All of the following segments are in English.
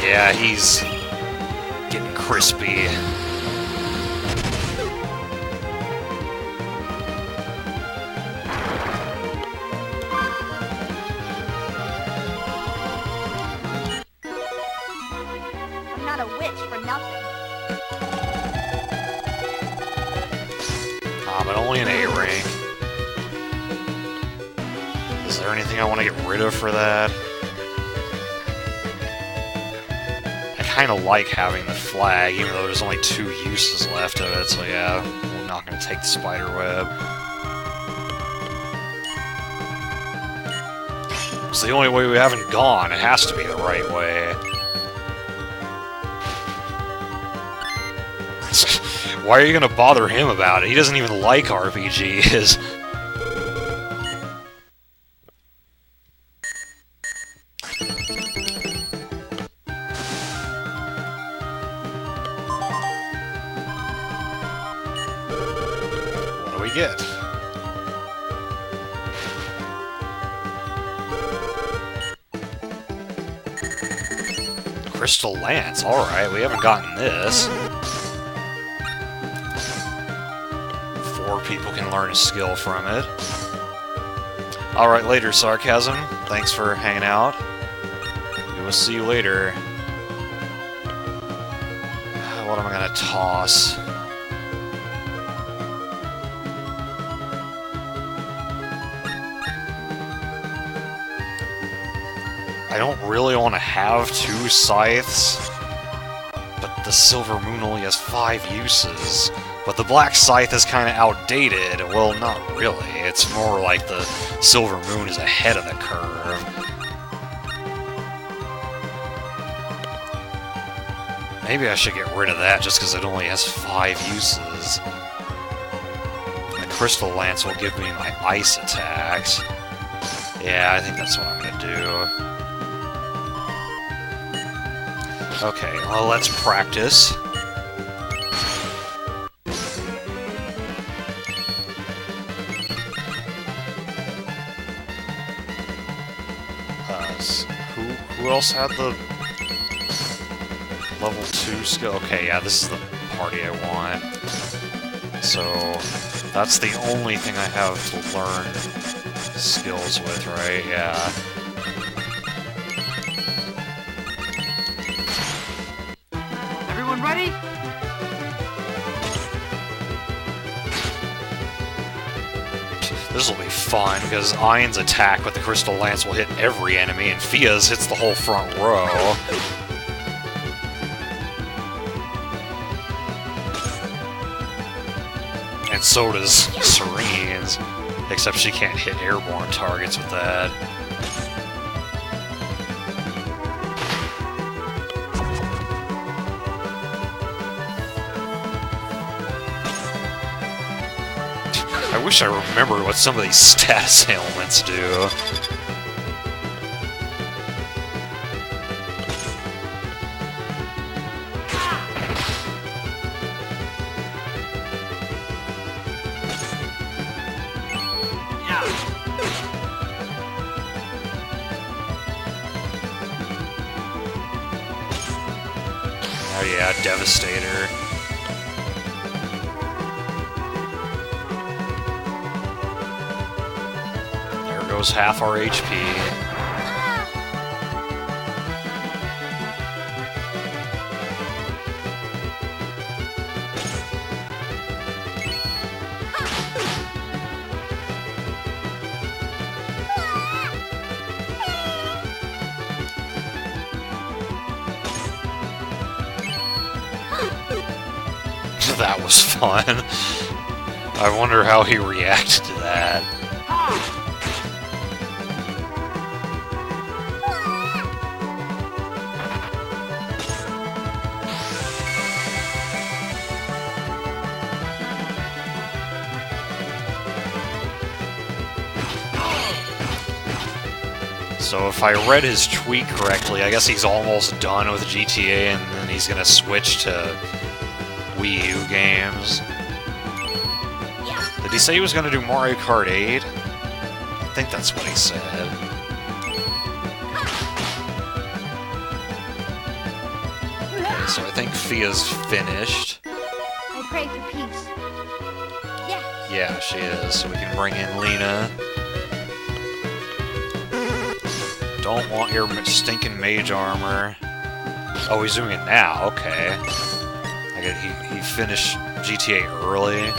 Yeah, he's getting crispy. I'm not a witch for nothing. But only an A rank. Is there anything I want to get rid of for that? I kind of like having the flag, even though there's only 2 uses left of it, so yeah, we're not going to take the spider web. It's the only way we haven't gone. It has to be the right way. Why are you gonna bother him about it? He doesn't even like RPGs. What do we get? Crystal Lance, alright, we haven't gotten this. 4 people can learn a skill from it. Alright, later, Sarcasm. Thanks for hanging out. We will see you later. What am I gonna toss? I don't really want to have 2 scythes, but the Silver Moon only has 5 uses. But the Black Scythe is kind of outdated. Well, not really. It's more like the Silver Moon is ahead of the curve. Maybe I should get rid of that just because it only has 5 uses. The Crystal Lance will give me my ice attacks. Yeah, I think that's what I'm going to do. Okay, well, let's practice. Who else had the level 2 skill? Okay, yeah, this is the party I want. So, that's the only thing I have to learn skills with, right? Yeah. Everyone ready? This will be fun, because Ain's attack with the Crystal Lance will hit every enemy, and Fia's hits the whole front row. And so does Serene's, except she can't hit airborne targets with that. I wish I remembered what some of these status ailments do. Oh yeah, Devastator. Goes half our HP. That was fun. I wonder how he reacted to that. So if I read his tweet correctly, I guess he's almost done with GTA and then he's gonna switch to Wii U games. Did he say he was gonna do Mario Kart 8? I think that's what he said. so I think Fia's finished. I pray for peace. Yeah. Yeah, she is, so we can bring in Lena. Don't want your stinking mage armor. Oh, he's doing it now, okay. I get he finished GTA early.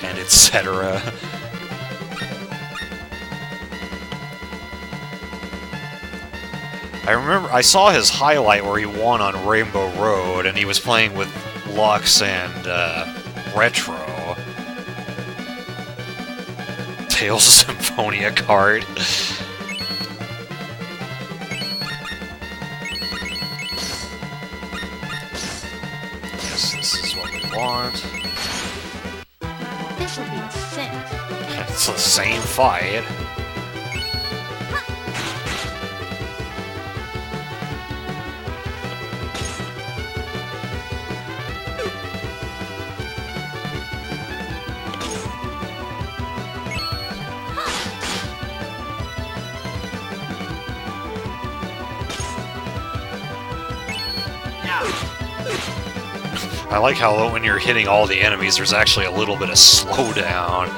And etc. I remember, I saw his highlight where he won on Rainbow Road, and he was playing with Lux and Retro. Tales of Symphonia card. Yes, this is what we want. This will be a sin. It's the same fight. I like how when you're hitting all the enemies, there's actually a little bit of slowdown.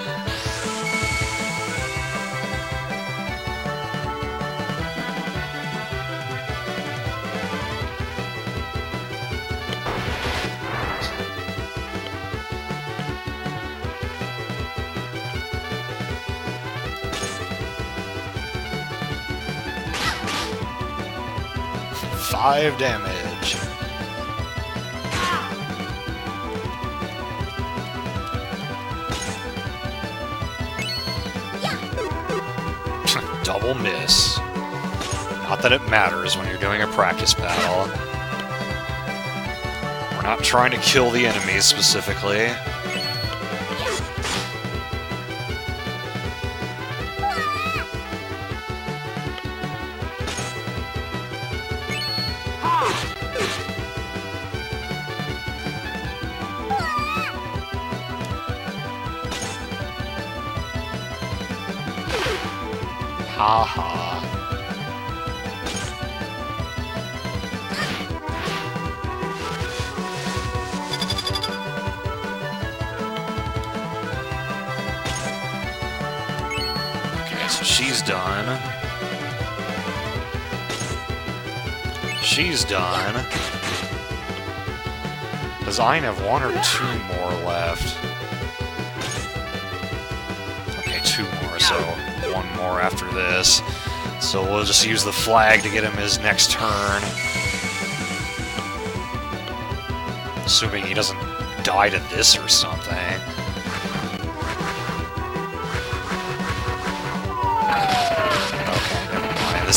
Five damage. Double miss. Not that it matters when you're doing a practice battle. We're not trying to kill the enemies specifically. Haha. Okay, so she's done. She's done. Does Ein have one or two more left? Okay, two more, so one more after this. So we'll just use the flag to get him his next turn. Assuming he doesn't die to this or something. Okay, never mind.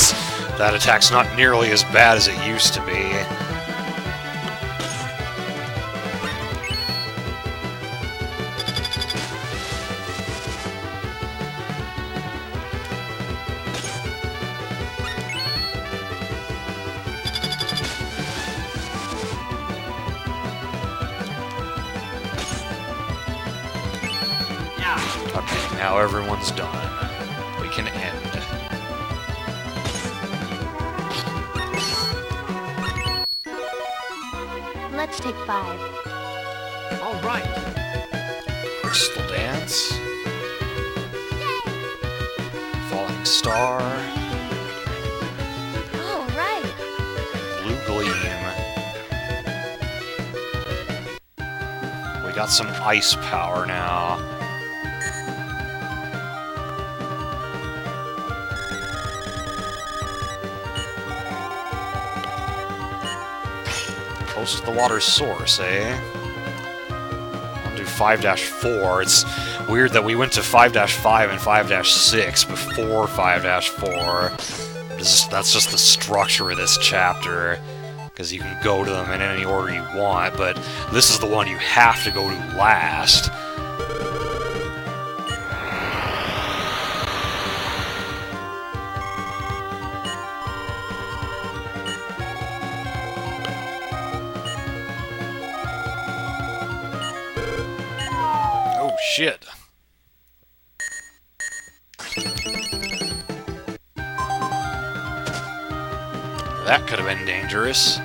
That attack's not nearly as bad as it used to be. Okay, now everyone's done. We can end. Let's take 5. All right. Crystal Dance. Falling Star. All right. Blue Gleam. We got some ice power now. Close to the water source, eh? I'll do 5-4. It's weird that we went to 5-5 and 5-6 before 5-4. That's just the structure of this chapter, because you can go to them in any order you want, but this is the one you have to go to last. Oh, shit. That could have been dangerous.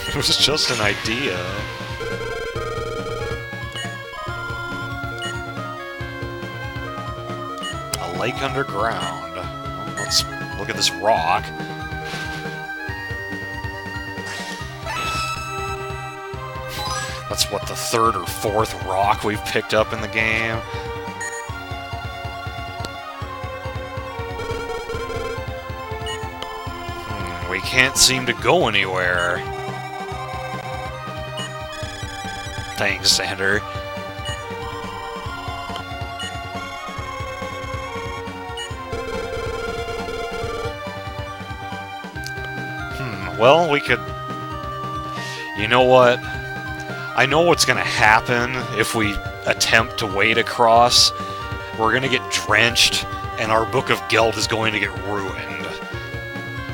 It was just an idea. A lake underground. Well, let's look at this rock. That's what, the third or fourth rock we've picked up in the game. We can't seem to go anywhere. Thanks, Sander. Well, we could... You know what? I know what's gonna happen if we attempt to wade across. We're gonna get drenched, and our Book of Geld is going to get ruined.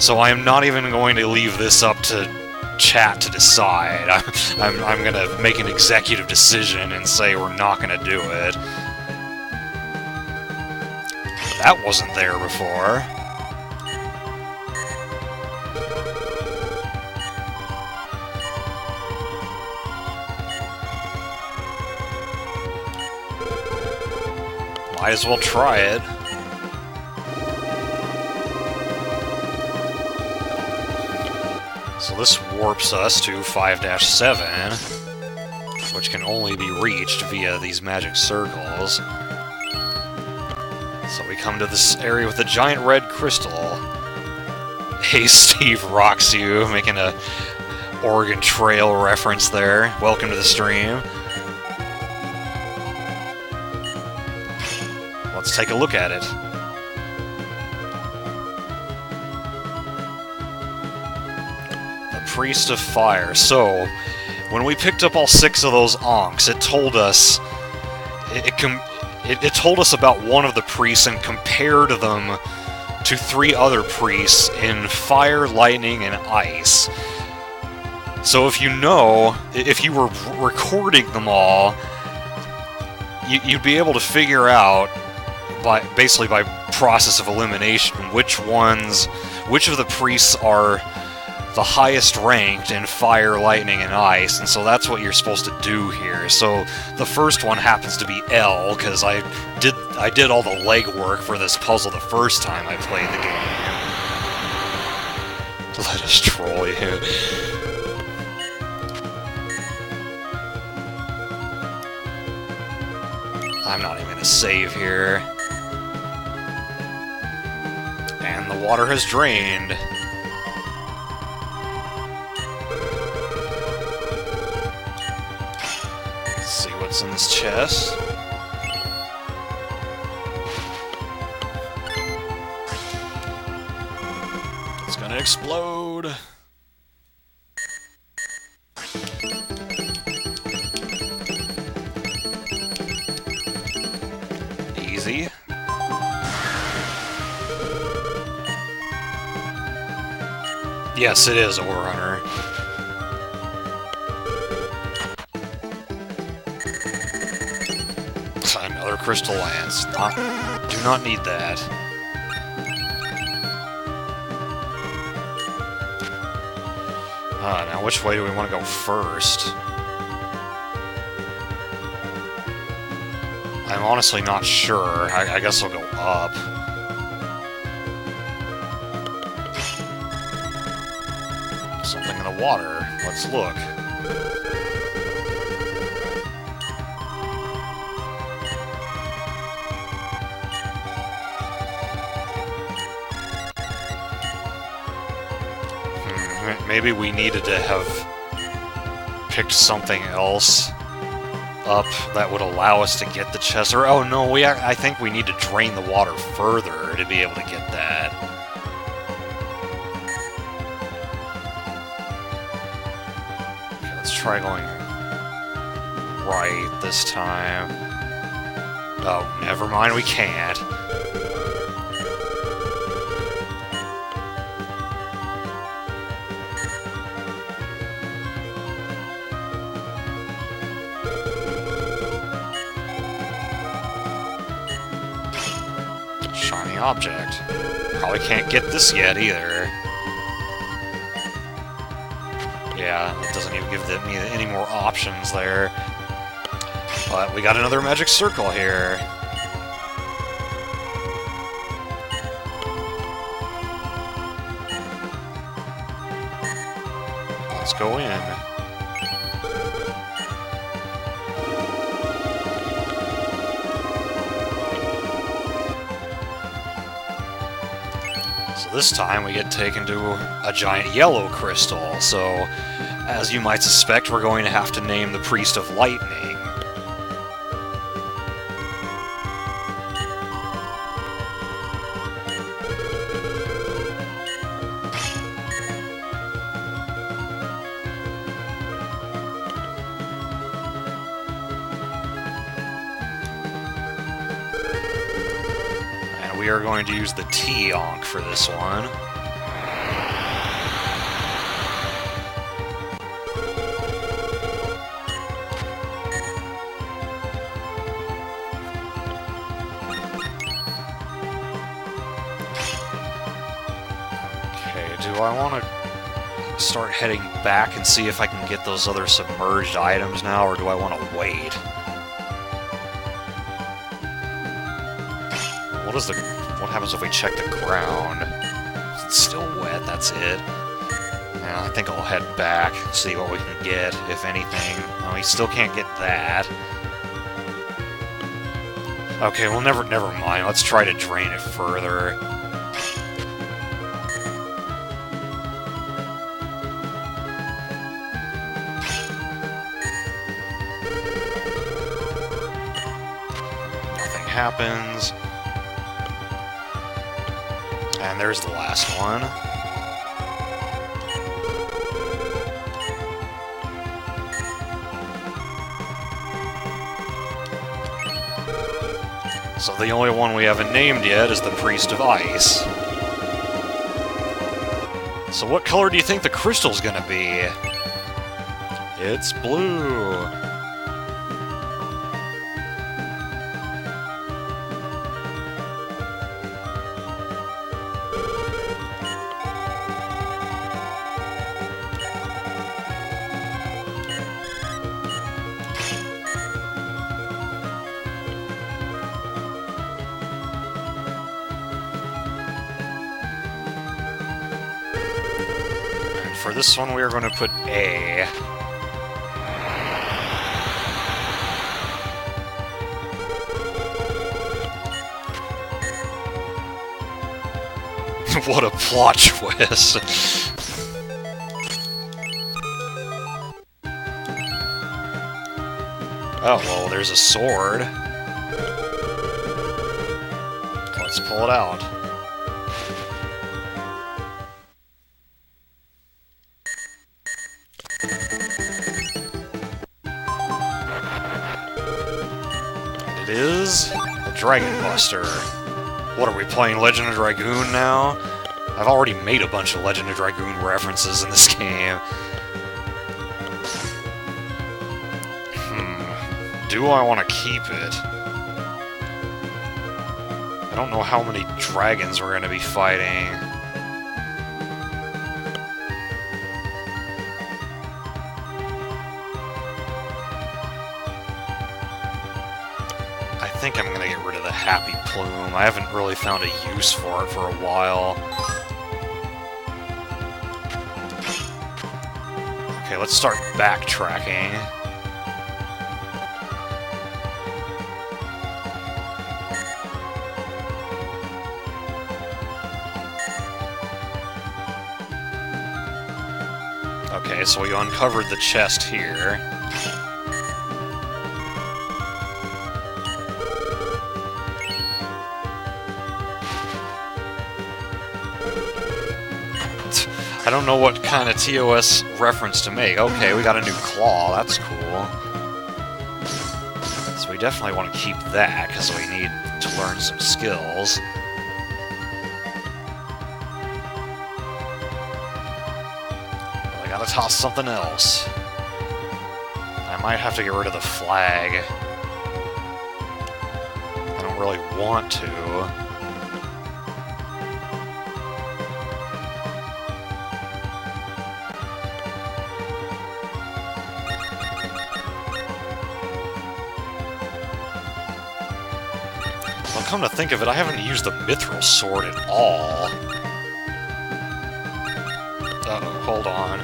So I am not even going to leave this up to chat to decide. I'm gonna make an executive decision and say we're not gonna do it. That wasn't there before. Might as well try it. So this warps us to 5-7, which can only be reached via these magic circles. So we come to this area with a giant red crystal. Hey, Steve rocks you, making a Oregon Trail reference there. Welcome to the stream. Let's take a look at it. The Priest of Fire. So, when we picked up all 6 of those Ankhs, it told us... It told us about one of the priests and compared them to 3 other priests in fire, lightning, and ice. So if you know, if you were recording them all, you'd be able to figure out, basically by process of elimination, which of the priests are the highest ranked in fire, lightning, and ice, and so that's what you're supposed to do here. So the first one happens to be L, because I did all the legwork for this puzzle the first time I played the game. Let us troll you. I'm not even gonna save here. And the water has drained. Let's see what's in this chest. It's gonna explode. Easy. Yes, it is Ore Runner. Another crystal lance. Do not need that. Now which way do we want to go first? I'm honestly not sure. I guess I'll go up. Something in the water. Let's look. Maybe we needed to have picked something else up that would allow us to get the chest. Or, oh no, I think we need to drain the water further to be able to get that. Okay, let's try going right this time. Oh, never mind, we can't. any object. Probably can't get this yet, either. Yeah, it doesn't even give me any more options there. But we got another magic circle here. Let's go in. So this time we get taken to a giant yellow crystal, so as you might suspect, we're going to have to name the Priest of Lightning. We are going to use the T-Onk for this one. Okay, do I want to start heading back and see if I can get those other submerged items now, or do I want to wait? What happens if we check the ground? It's still wet, that's it. Yeah, I think I'll head back, see what we can get, if anything. Oh, we still can't get that. Okay, well, never mind. Let's try to drain it further. Nothing happens. And there's the last one. So the only one we haven't named yet is the Priest of Ice. So what color do you think the crystal's gonna be? It's blue. For this one, we are going to put A. What a plot twist! Oh, well, there's a sword. Let's pull it out. It is a Dragon Buster. What are we playing, Legend of Dragoon now? I've already made a bunch of Legend of Dragoon references in this game. Do I want to keep it? I don't know how many dragons we're going to be fighting. I think I'm going to get rid of the Happy Plume. I haven't really found a use for it for a while. Okay, let's start backtracking. Okay, so we uncovered the chest here. I don't know what kind of TOS reference to make. Okay, we got a new claw. That's cool. So we definitely want to keep that, because we need to learn some skills. But I gotta toss something else. I might have to get rid of the flag. I don't really want to. Well, come to think of it, I haven't used the mithril sword at all. Uh-oh, hold on.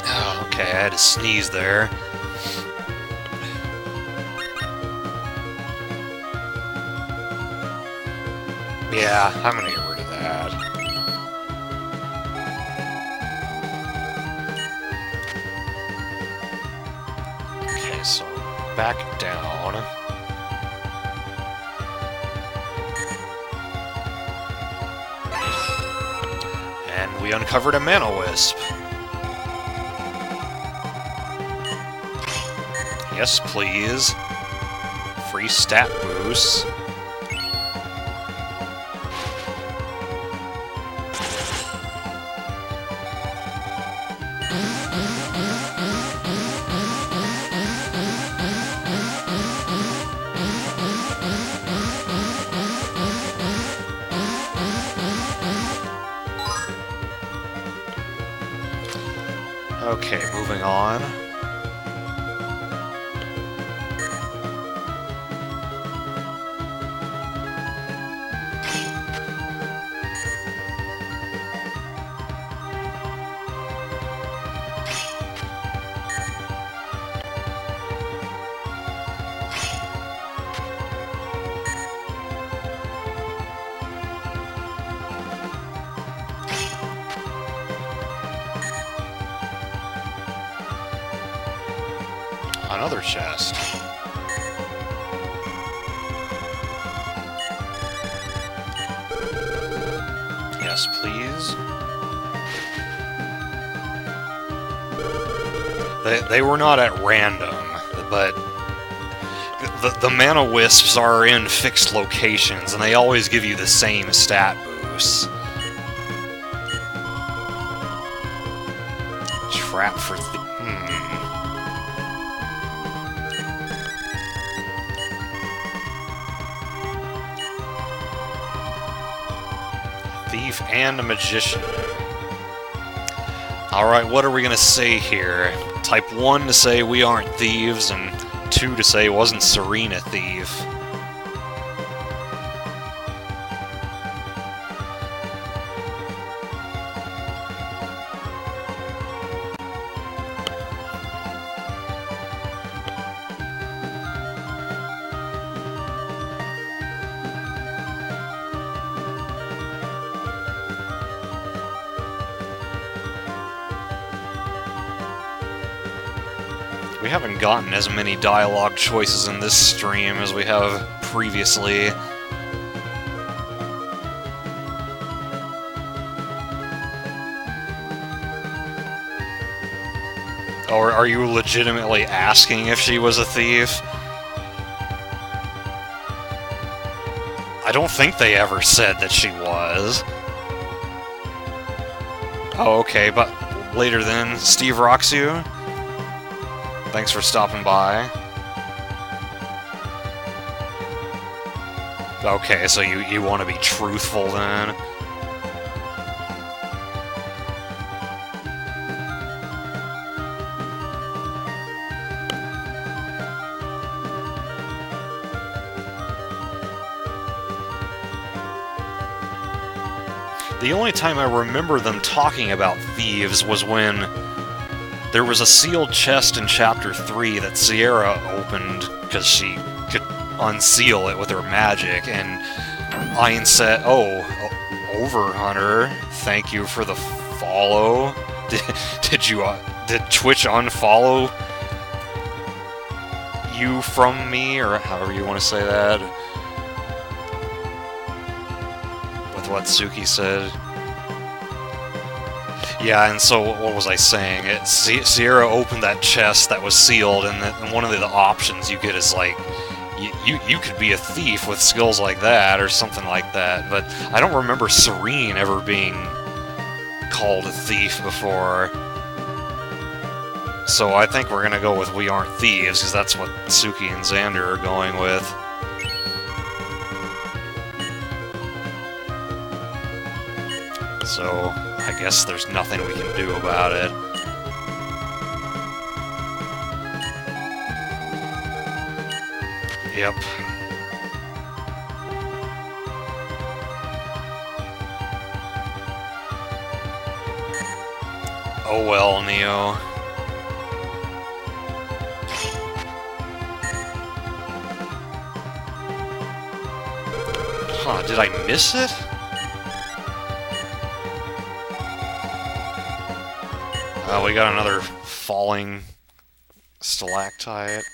Oh, okay, I had to sneeze there. Yeah, I'm gonna get rid of that. Okay, so back down. And we uncovered a Mana-Wisp. Yes, please. Free stat boost. Okay, moving on. Another chest. Yes, please. They were not at random, but the Mana-Wisps are in fixed locations, and they always give you the same stat boosts. Trap for Thief and a Magician. Alright, what are we gonna say here? Type 1 to say we aren't thieves, and 2 to say wasn't Serene a thief. We haven't gotten as many dialogue choices in this stream as we have previously. Or are you legitimately asking if she was a thief? I don't think they ever said that she was. Oh, okay, but later then, Steve rocks you? Thanks for stopping by. Okay, so you want to be truthful then? The only time I remember them talking about thieves was when there was a sealed chest in Chapter 3 that Sierra opened because she could unseal it with her magic, and Ian said, "Oh, Overhunter, thank you for the follow." Did Twitch unfollow you from me, or however you want to say that? With what Suki said. Yeah, and so what was I saying? Sierra opened that chest that was sealed, and one of the options you get is like, you could be a thief with skills like that, or something like that, but I don't remember Serene ever being called a thief before. So I think we're gonna go with We Aren't Thieves, because that's what Suki and Xander are going with. So I guess there's nothing we can do about it. Yep. Oh well, Neo. Huh, did I miss it? We got another falling stalactite.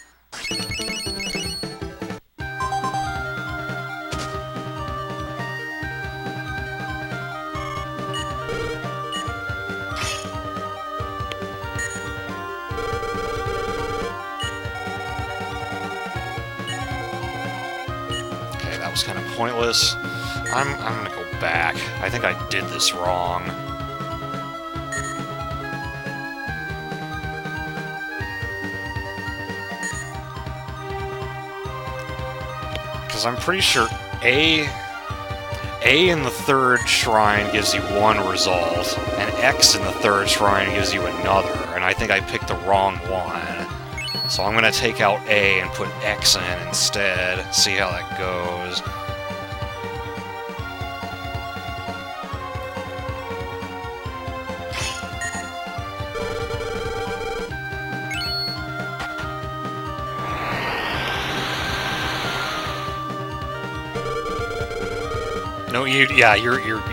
That was kind of pointless. I'm gonna go back. I think I did this wrong. Because I'm pretty sure A in the third shrine gives you one result, and X in the third shrine gives you another, and I think I picked the wrong one. So I'm gonna take out A and put X in instead, see how that goes. No, you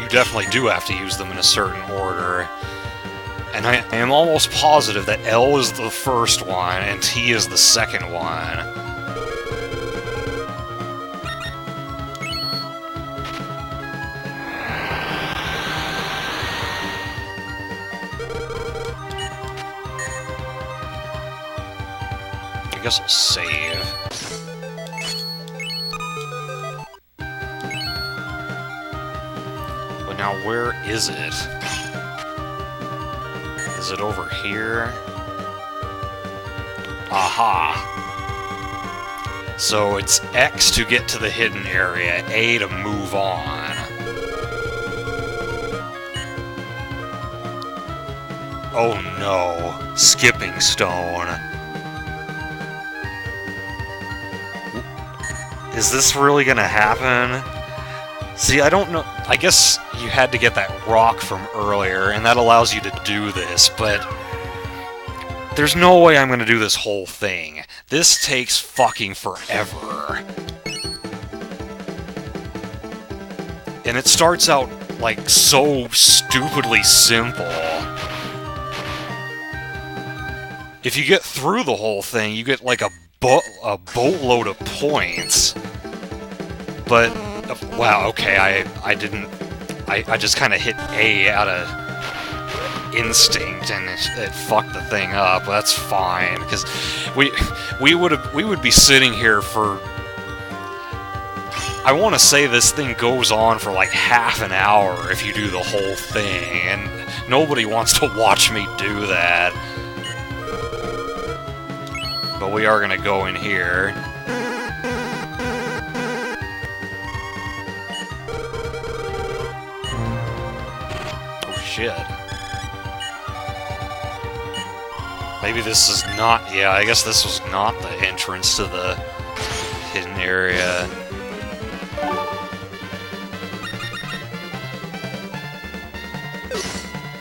definitely do have to use them in a certain order. And I am almost positive that L is the first one, and T is the second one. I guess I'll save. But now, where is it? Is it over here? Aha! So it's X to get to the hidden area, A to move on. Oh no, skipping stone. Is this really gonna happen? See, I don't know. I guess you had to get that rock from earlier, and that allows you to do this, but there's no way I'm going to do this whole thing. This takes fucking forever. And it starts out, like, so stupidly simple. If you get through the whole thing, you get, like, a boatload of points. But... wow, okay, I just kind of hit A out of instinct, and it fucked the thing up. That's fine, because we would be sitting here for... I want to say this thing goes on for like half an hour if you do the whole thing, and nobody wants to watch me do that. But we are gonna go in here. Shit. Maybe this is not... yeah, I guess this was not the entrance to the hidden area.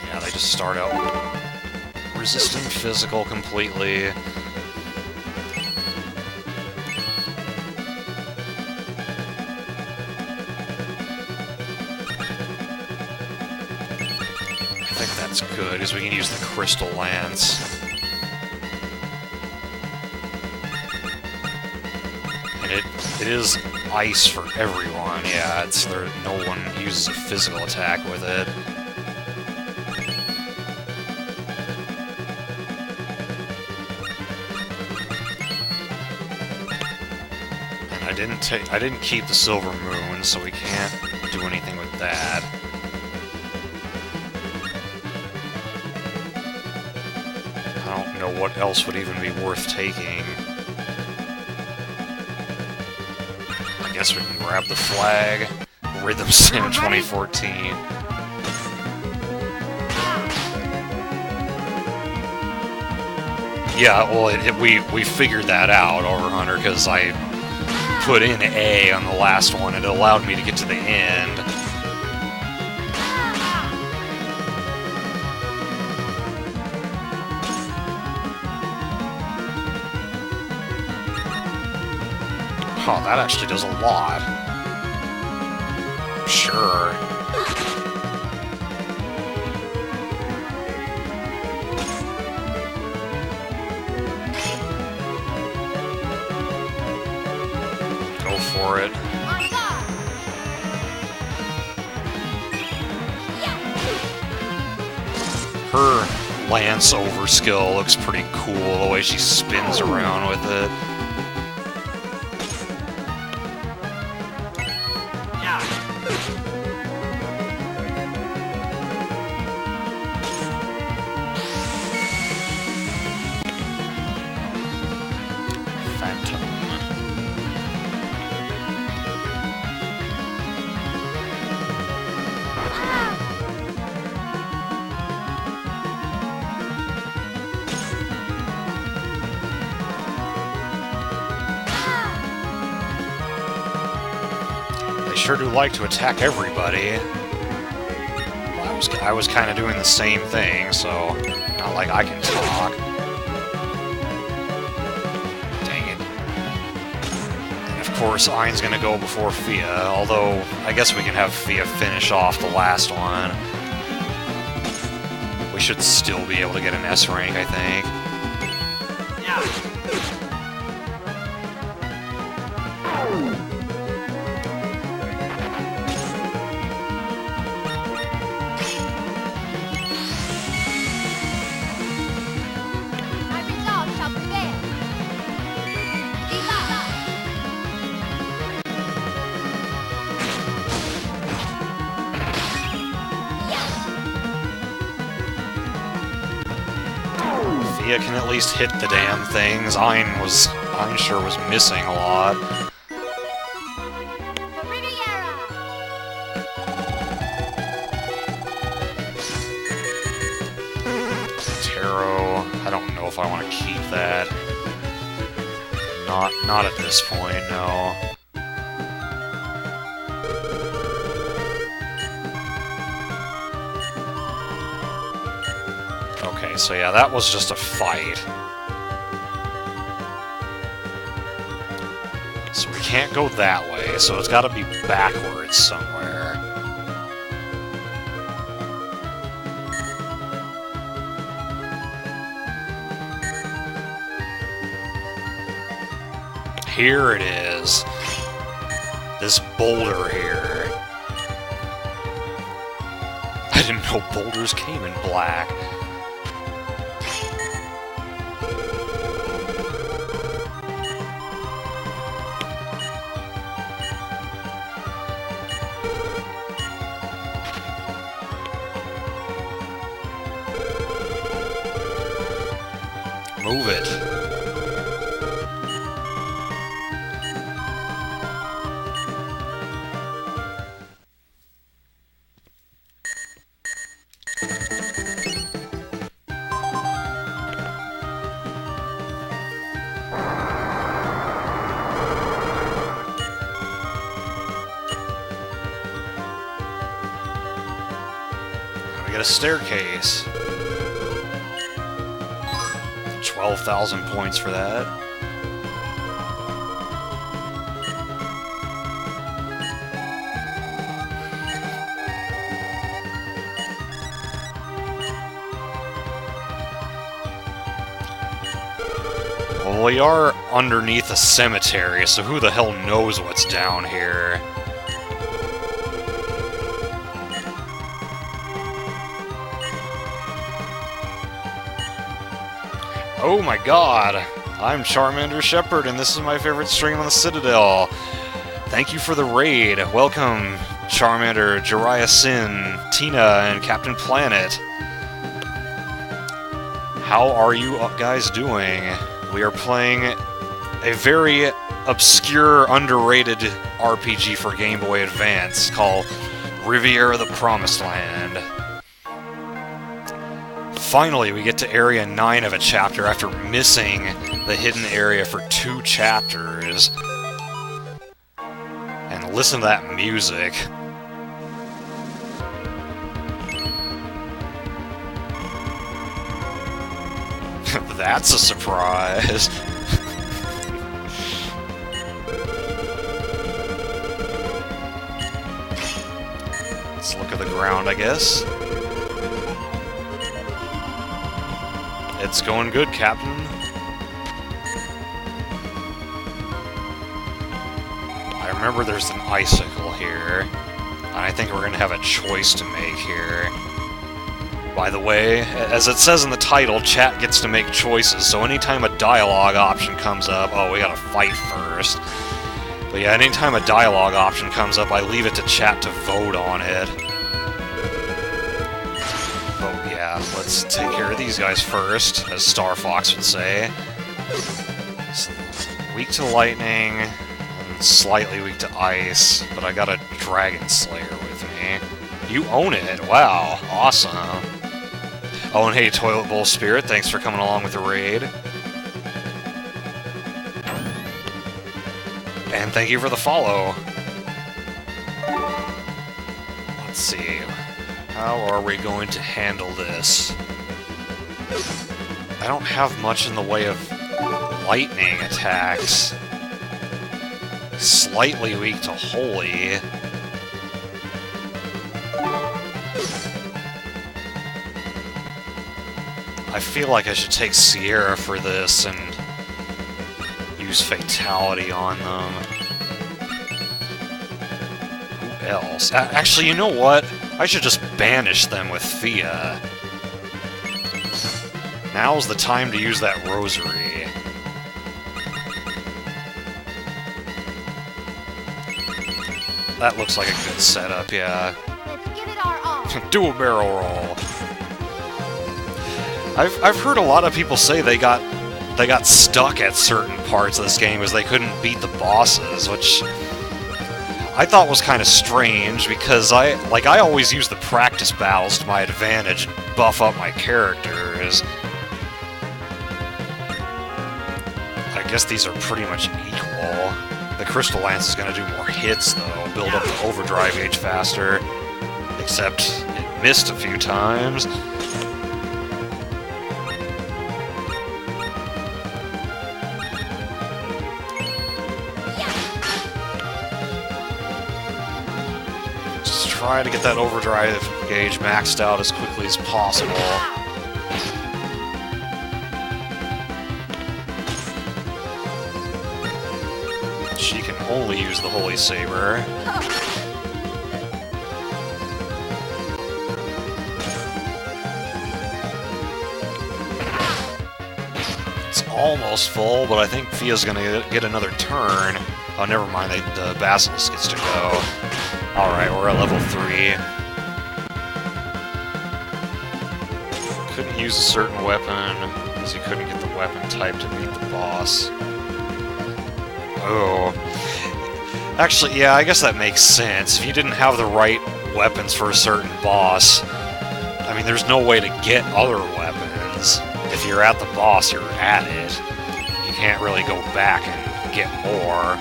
Yeah, they just start out resisting physical completely. That's good, because we can use the crystal lance. And it is ice for everyone, yeah, it's there. No one uses a physical attack with it. And I didn't keep the silver moon, so we can't do anything with that. I don't know what else would even be worth taking. I guess we can grab the flag. Rhythm Sim 2014. Yeah, well, we figured that out, Overhunter, because I put in A on the last one, it allowed me to get to the end. Oh, that actually does a lot. Sure. Go for it. On guard. Her lance over skill looks pretty cool, the way she spins around with it. They sure do like to attack everybody. Well, I was kind of doing the same thing, so not like I can talk. Dang it. And of course, Ein's gonna go before Fia, although I guess we can have Fia finish off the last one. We should still be able to get an S rank, I think. My resolve shall prevail. Viva! Fia can at least hit the damn things. Ein sure was missing a lot. For Riviera! Tarot, I don't know if I want to keep that. Not at this point, no. Okay, so yeah, that was just a fight. So we can't go that way, so it's gotta be backwards somewhere. Here it is. This boulder here. I didn't know boulders came in black. Move it. We got a staircase. 12,000 points for that. Well, we are underneath a cemetery, so who the hell knows what's down here? Oh my god! I'm Charmander Shepherd, and this is my favorite stream on the Citadel. Thank you for the raid. Welcome, Charmander, Jiraiya Sin, Tina, and Captain Planet. How are you guys doing? We are playing a very obscure, underrated RPG for Game Boy Advance called Riviera the Promised Land. Finally, we get to Area 9 of a chapter after missing the hidden area for 2 chapters. Listen to that music. That's a surprise. Let's look at the ground, I guess. It's going good, Captain. I remember there's an icicle here, and I think we're going to have a choice to make here. By the way, as it says in the title, chat gets to make choices, so anytime a dialogue option comes up... Oh, we gotta fight first. But yeah, anytime a dialogue option comes up, I leave it to chat to vote on it. But yeah, let's take care of these guys first, as Star Fox would say. Weak to lightning, and slightly weak to ice, but I got a Dragon Slayer with me. You own it! Wow, awesome. Oh, and hey, Toilet Bowl Spirit, thanks for coming along with the raid. And thank you for the follow. Let's see. How are we going to handle this? I don't have much in the way of lightning attacks. Slightly weak to Holy. I feel like I should take Sierra for this and use Fatality on them. Who else? Actually, you know what? I should just banish them with Thea. Now's the time to use that Rosary. That looks like a good setup, yeah. Let's give it our all. Do a barrel roll. I've heard a lot of people say they got stuck at certain parts of this game because they couldn't beat the bosses, which I thought was kind of strange because I always use the practice battles to my advantage and buff up my characters. I guess these are pretty much equal. The Crystal Lance is going to do more hits though, build up the overdrive gauge faster, except it missed a few times. Try to get that overdrive gauge maxed out as quickly as possible. She can only use the Holy Saber. It's almost full, but I think Fia's gonna get another turn. Oh, never mind, the Basilisk gets to go. Alright, we're at level 3. Couldn't use a certain weapon, because he couldn't get the weapon type to beat the boss. Oh. Actually, yeah, I guess that makes sense. If you didn't have the right weapons for a certain boss, I mean, there's no way to get other weapons. If you're at the boss, you're at it. You can't really go back and get more.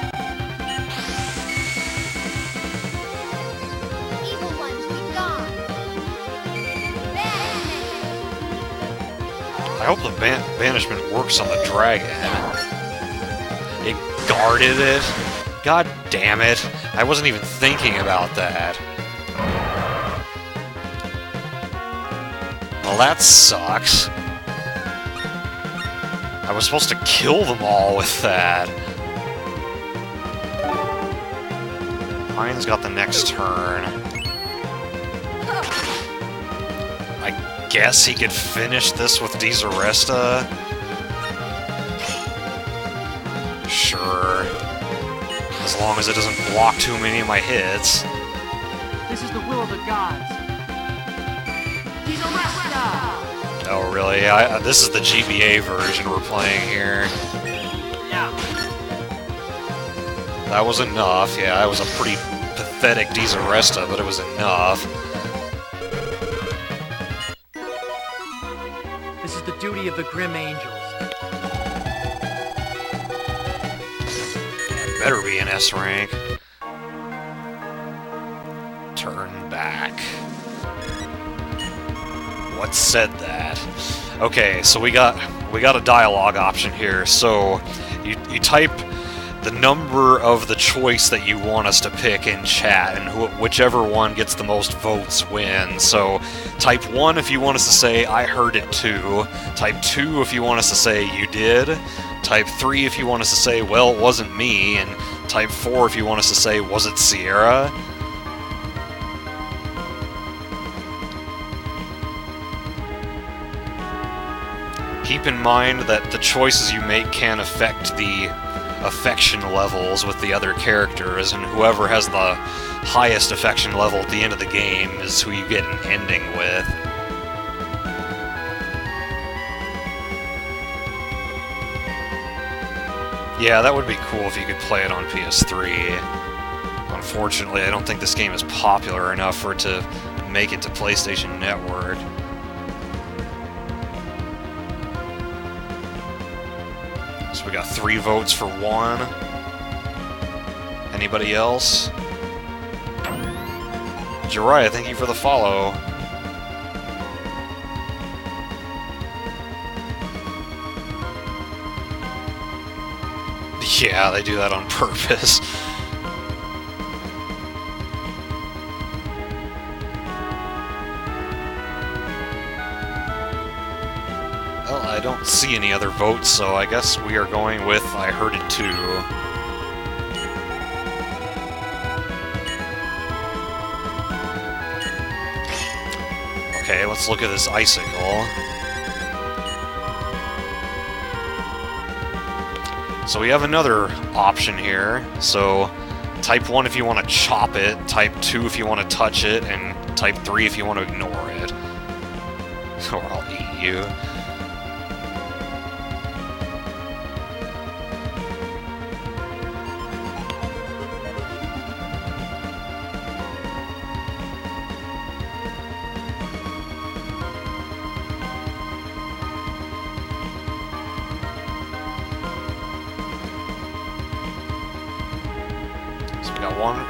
I hope the banishment works on the dragon. It guarded it? God damn it. I wasn't even thinking about that. Well, that sucks. I was supposed to kill them all with that. Pine's got the next turn. I guess he could finish this with Dizaresta. Sure. As long as it doesn't block too many of my hits. This is the will of the gods. Dizaresta! Oh, really? This is the GBA version we're playing here. Yeah. That was enough. Yeah, that was a pretty pathetic Dizaresta, but it was enough. This is the duty of the Grim Angels. It better be an S rank. Turn back. What said that? Okay, so we got a dialogue option here. So you type the number of the choice that you want us to pick in chat, and whichever one gets the most votes wins. So type 1 if you want us to say, I heard it too. Type 2 if you want us to say, you did. Type 3 if you want us to say, well, it wasn't me. And type 4 if you want us to say, was it Sierra? Keep in mind that the choices you make can affect the affection levels with the other characters, and whoever has the highest affection level at the end of the game is who you get an ending with. Yeah, that would be cool if you could play it on PS3. Unfortunately, I don't think this game is popular enough for it to make it to PlayStation Network. So we got 3 votes for 1. Anybody else? Jiraiya, thank you for the follow. Yeah, they do that on purpose. Well, I don't see any other votes, so I guess we are going with I heard it too. Okay, let's look at this icicle. So we have another option here. So type 1 if you want to chop it, type 2 if you want to touch it, and type 3 if you want to ignore it. Or I'll eat you.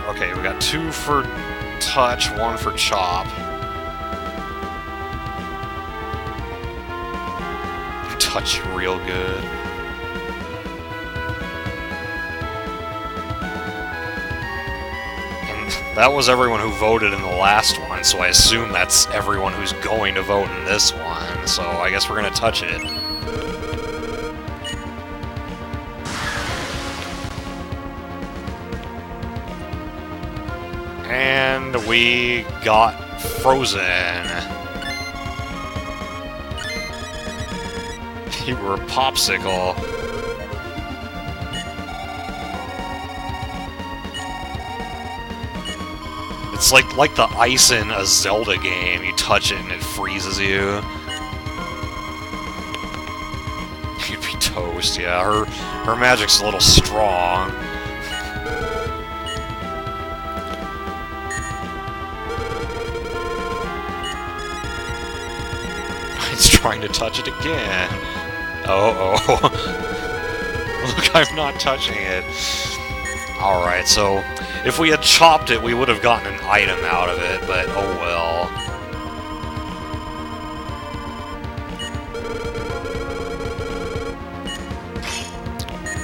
Okay, we got 2 for touch, 1 for chop. Touch real good. And that was everyone who voted in the last one, so I assume that's everyone who's going to vote in this one. So I guess we're gonna touch it. And we got frozen. You were a popsicle. It's like the ice in a Zelda game. You touch it and it freezes you. You'd be toast, yeah. Her magic's a little strong. It's trying to touch it again. Oh. Look, I'm not touching it. Alright, so if we had chopped it, we would have gotten an item out of it, but oh well.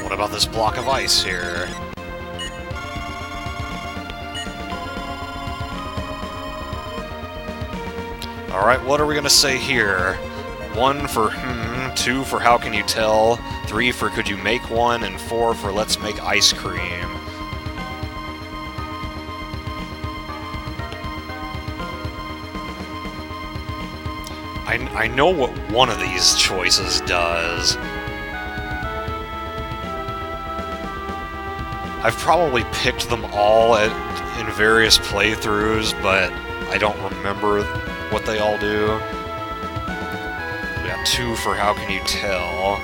What about this block of ice here? Alright, what are we gonna say here? 1 for 2 for how can you tell, 3 for could you make one, and 4 for let's make ice cream. I know what one of these choices does. I've probably picked them all in various playthroughs, but I don't remember what they all do. We got 2 for how can you tell.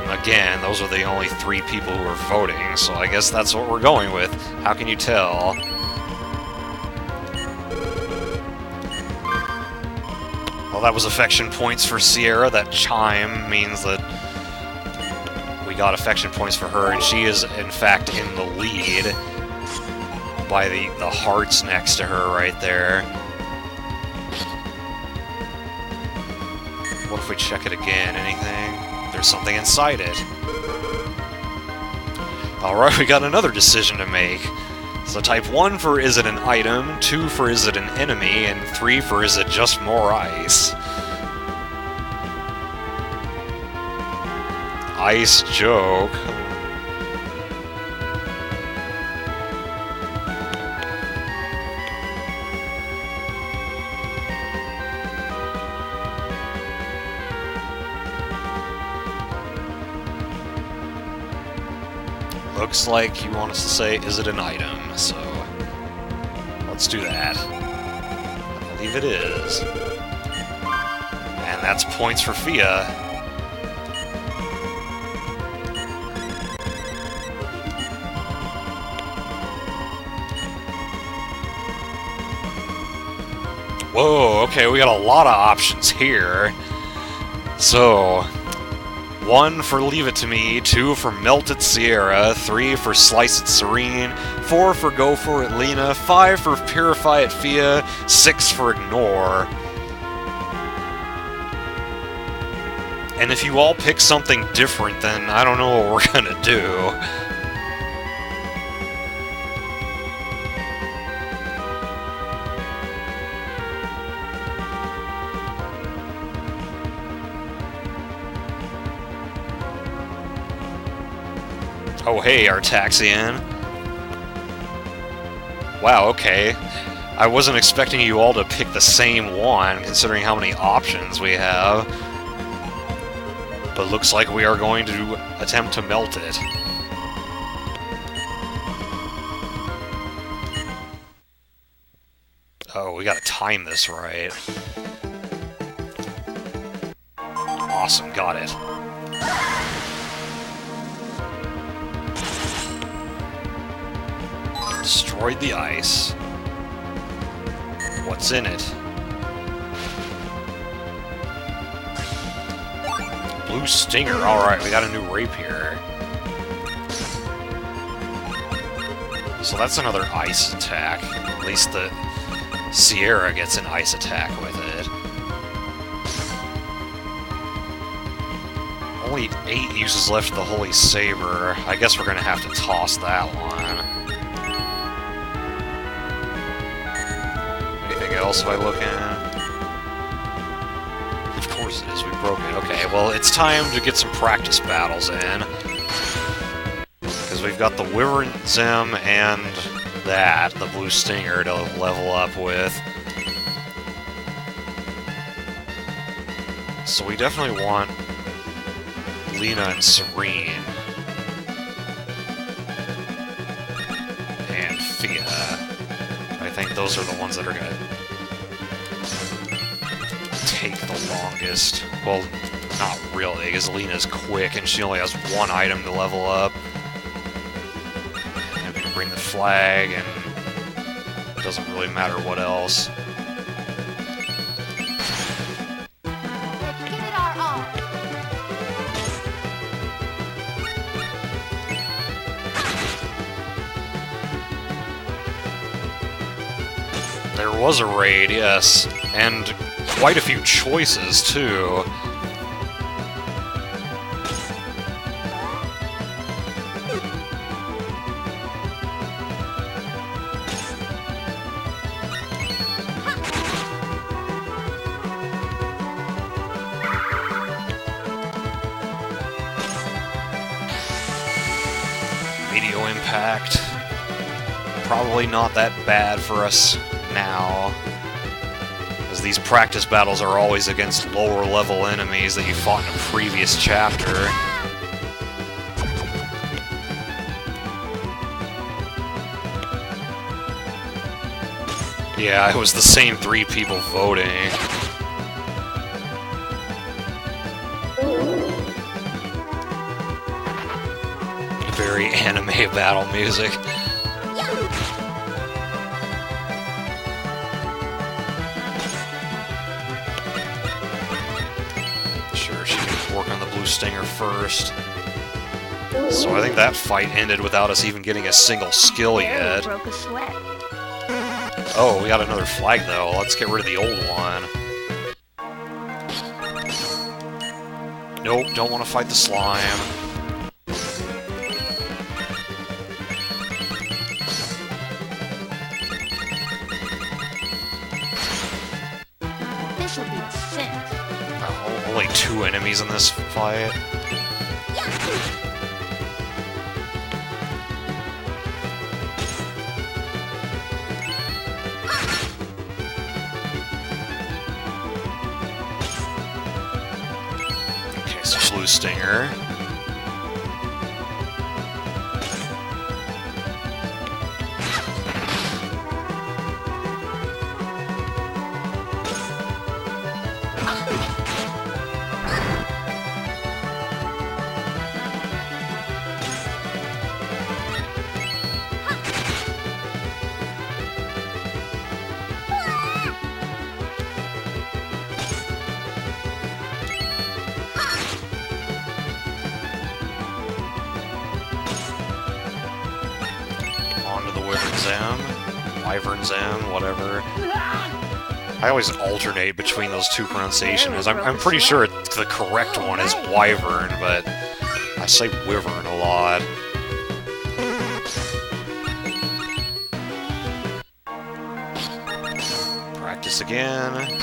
And again, those are the only 3 people who are voting, so I guess that's what we're going with. How can you tell? Well, that was affection points for Sierra. That chime means that we got affection points for her, and she is, in fact, in the lead. by the hearts next to her right there. What if we check it again? Anything? There's something inside it. Alright, we got another decision to make. So type 1 for is it an item, 2 for is it an enemy, and 3 for is it just more ice. Ice joke. Looks like you want us to say, is it an item? So, let's do that. I believe it is. And that's points for Fia. Whoa, okay, we got a lot of options here. So, 1 for Leave It To Me, 2 for Melt It Sierra, 3 for Slice It Serene, 4 for Go For It Lena, 5 for Purify It Fia, 6 for Ignore. And if you all pick something different, then I don't know what we're gonna do. Oh hey, Artaxian. Wow, okay. I wasn't expecting you all to pick the same one, considering how many options we have. But looks like we are going to attempt to melt it. Oh, we gotta time this right. Awesome, got it. Destroyed the ice. What's in it? Blue Stinger. Alright, we got a new rapier. So that's another ice attack. At least the Sierra gets an ice attack with it. Only 8 uses left of the Holy Saber. I guess we're gonna have to toss that one. Else if I look at? Of course it is, we broke it. Okay, well, it's time to get some practice battles in. Because we've got the Wyvern Zem and the Blue Stinger, to level up with. So we definitely want Lena and Serene. And Fia. I think those are the ones that are gonna take the longest. Well, not really, because Lena's quick and she only has 1 item to level up. And we can bring the flag, and it doesn't really matter what else. Let's give it our all. There was a raid, yes, and quite a few choices, too. Meteor Impact. Probably not that bad for us now. Because these practice battles are always against lower level enemies that you fought in a previous chapter. Yeah, it was the same 3 people voting. Very anime battle music. Sure, she can work on the Blue Stinger first. So I think that fight ended without us even getting a single skill Barely yet. broke a sweat. Oh, we got another flag though. Let's get rid of the old one. Nope, don't want to fight the slime. This'll be a scent. Oh, only 2 enemies in this fight. Okay, so Blue Stinger. Onto the Wyvern Zam, whatever. I always alternate between those two pronunciations. I'm pretty sure the correct one is Wyvern, but I say Wyvern a lot. Practice again.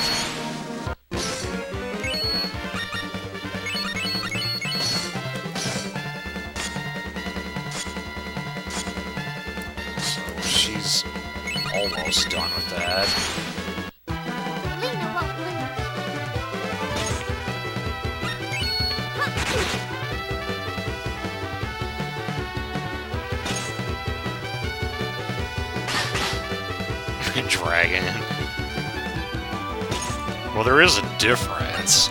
She's almost done with that. Lena won't lose. Dragon. Well, there is a difference.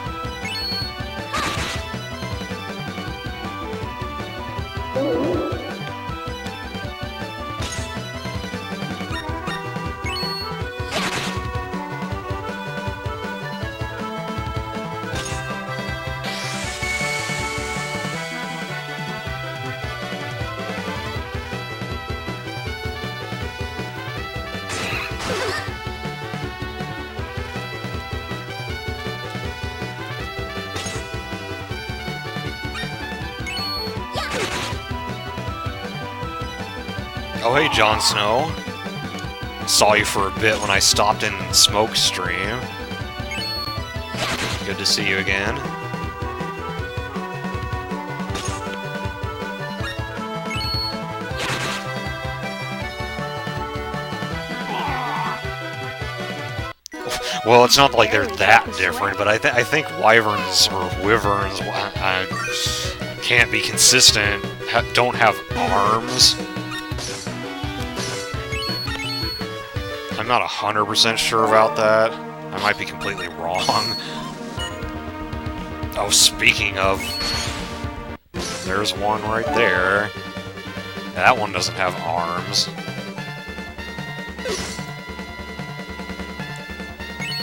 Oh, hey, Jon Snow. Saw you for a bit when I stopped in Smoke Stream. Good to see you again. Well, it's not like they're that different, but I think wyverns or wyverns can't be consistent, don't have arms. I'm not 100% sure about that. I might be completely wrong. Oh, speaking of, there's one right there. That one doesn't have arms.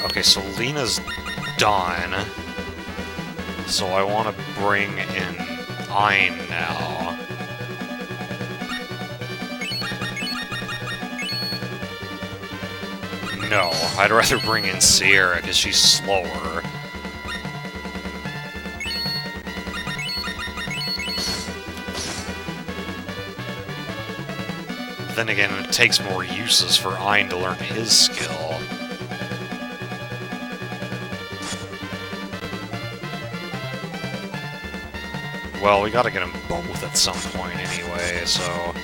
Okay, so Lena's done. So I want to bring in Ein now. No, I'd rather bring in Sierra because she's slower. Then again, it takes more uses for Ein to learn his skill. Well, we gotta get them both at some point anyway, so...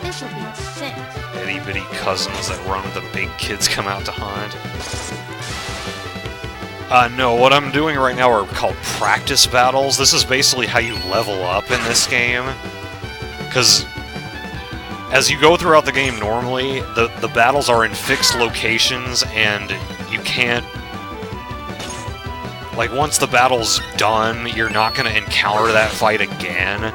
This'll be a scent. Itty-bitty cousins that run with the big kids come out to hunt. No, what I'm doing right now are called practice battles. This is basically how you level up in this game. Because as you go throughout the game normally, the battles are in fixed locations, and you can't... Like, once the battle's done, you're not going to encounter that fight again.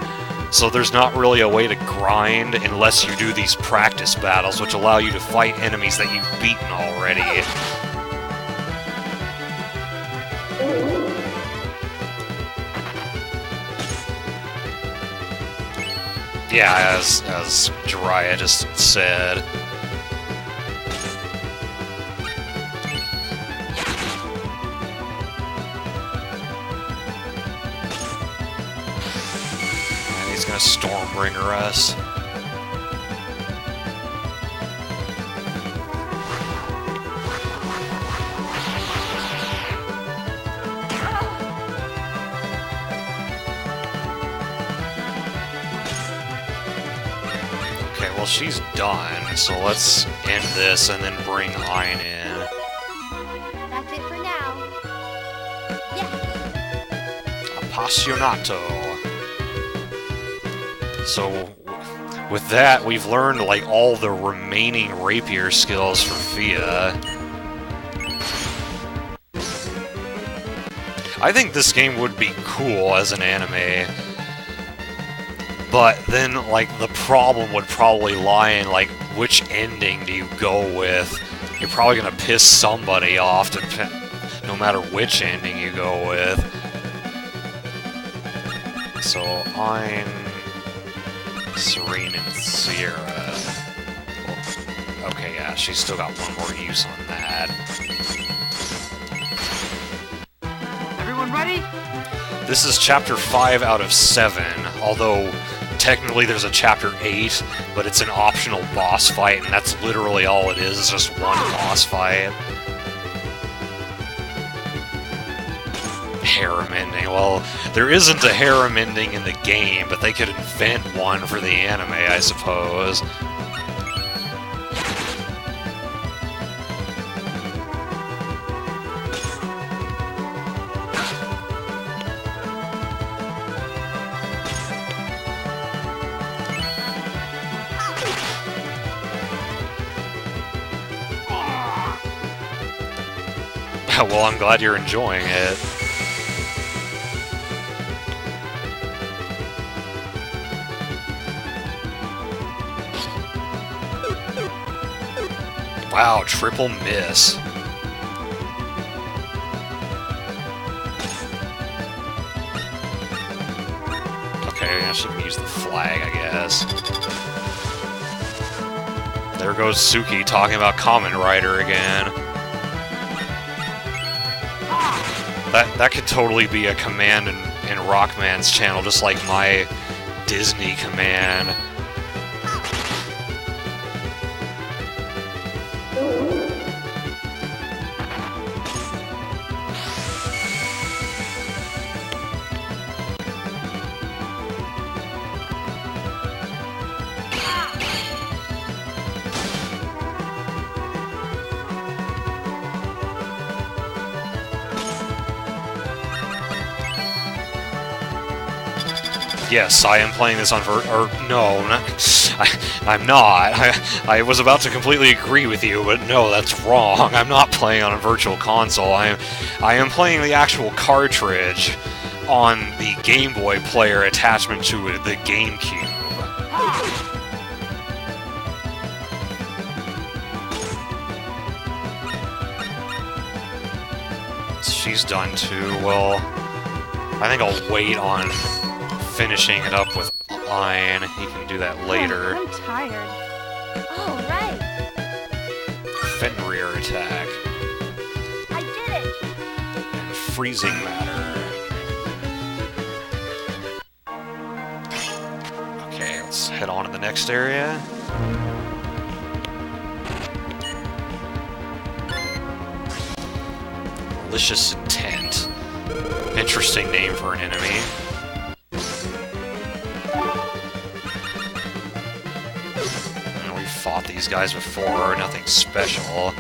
So there's not really a way to grind unless you do these practice battles, which allow you to fight enemies that you've beaten already. Yeah, as Jiraiya just said. And he's gonna Stormbringer us. Okay, well she's done, so let's end this and then bring Ein in. That's it for now. Yes. Appassionato. So, with that, we've learned, like, all the remaining rapier skills for Fia. I think this game would be cool as an anime. But then, like, the problem would probably lie in, like, which ending do you go with? You're probably gonna piss somebody off, no matter which ending you go with. So, Ein, Serene, and Sierra. Well, okay, yeah, she's still got one more use on that. Everyone ready? This is chapter 5 out of 7, although technically there's a chapter 8, but it's an optional boss fight, and that's literally all it is, it's just one boss fight. Harem ending. Well, there isn't a harem ending in the game, but they could invent one for the anime, I suppose. Well, I'm glad you're enjoying it. Wow, triple miss. Okay, I should use the flag, I guess. There goes Suki talking about Kamen Rider again. That could totally be a command in Rockman's channel, just like my Disney command. Yes, I am playing this on I'm not. I was about to completely agree with you, but no, that's wrong. I'm not playing on a virtual console. I am playing the actual cartridge on the Game Boy player attachment to the GameCube. She's done too. Well, I think I'll wait on finishing it up with Ein. He can do that later. I'm tired. Oh, right. Fenrir attack. I did it. And freezing matter. Okay, let's head on to the next area. Malicious intent. Interesting name for an enemy. Fought these guys before, nothing special.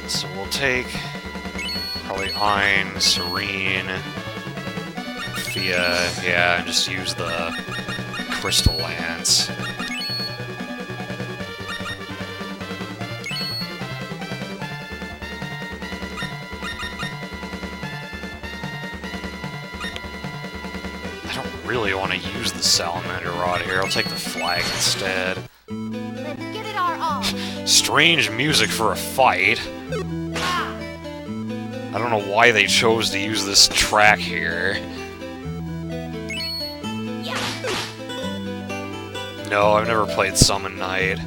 So we'll take probably Ein, Serene, Fia, yeah, and just use the Crystal Lance. I don't really want to use the Salamander Rod here, I'll take the flag instead. Let's give it our all. Strange music for a fight. I don't know why they chose to use this track here. Yeah. No, I've never played Summon Knight.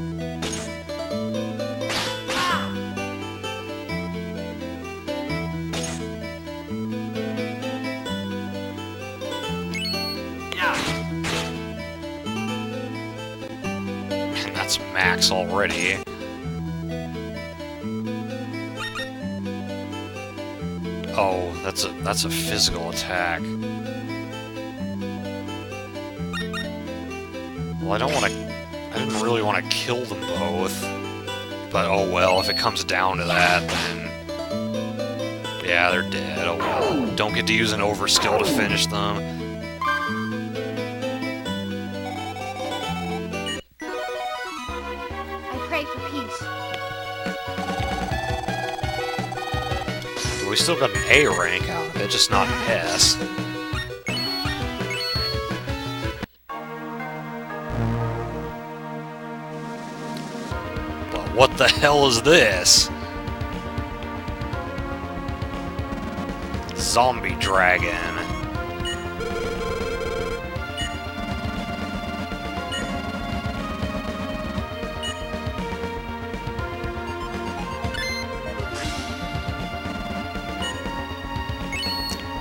And that's max already. Oh, that's a physical attack. Well, I didn't really want to kill them both. But oh well, if it comes down to that, then... Yeah, they're dead, oh well. Don't get to use an overskill to finish them. I pray for peace. We still got an A rank out of it, just not an S. But what the hell is this? Zombie dragon.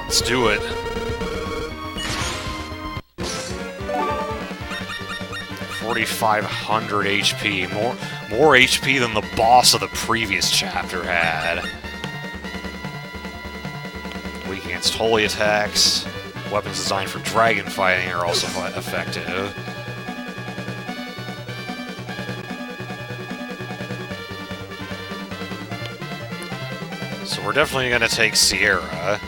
Let's do it. 4,500 HP. More HP than the boss of the previous chapter had. Weak against holy attacks. Weapons designed for dragon fighting are also effective. So we're definitely going to take Sierra.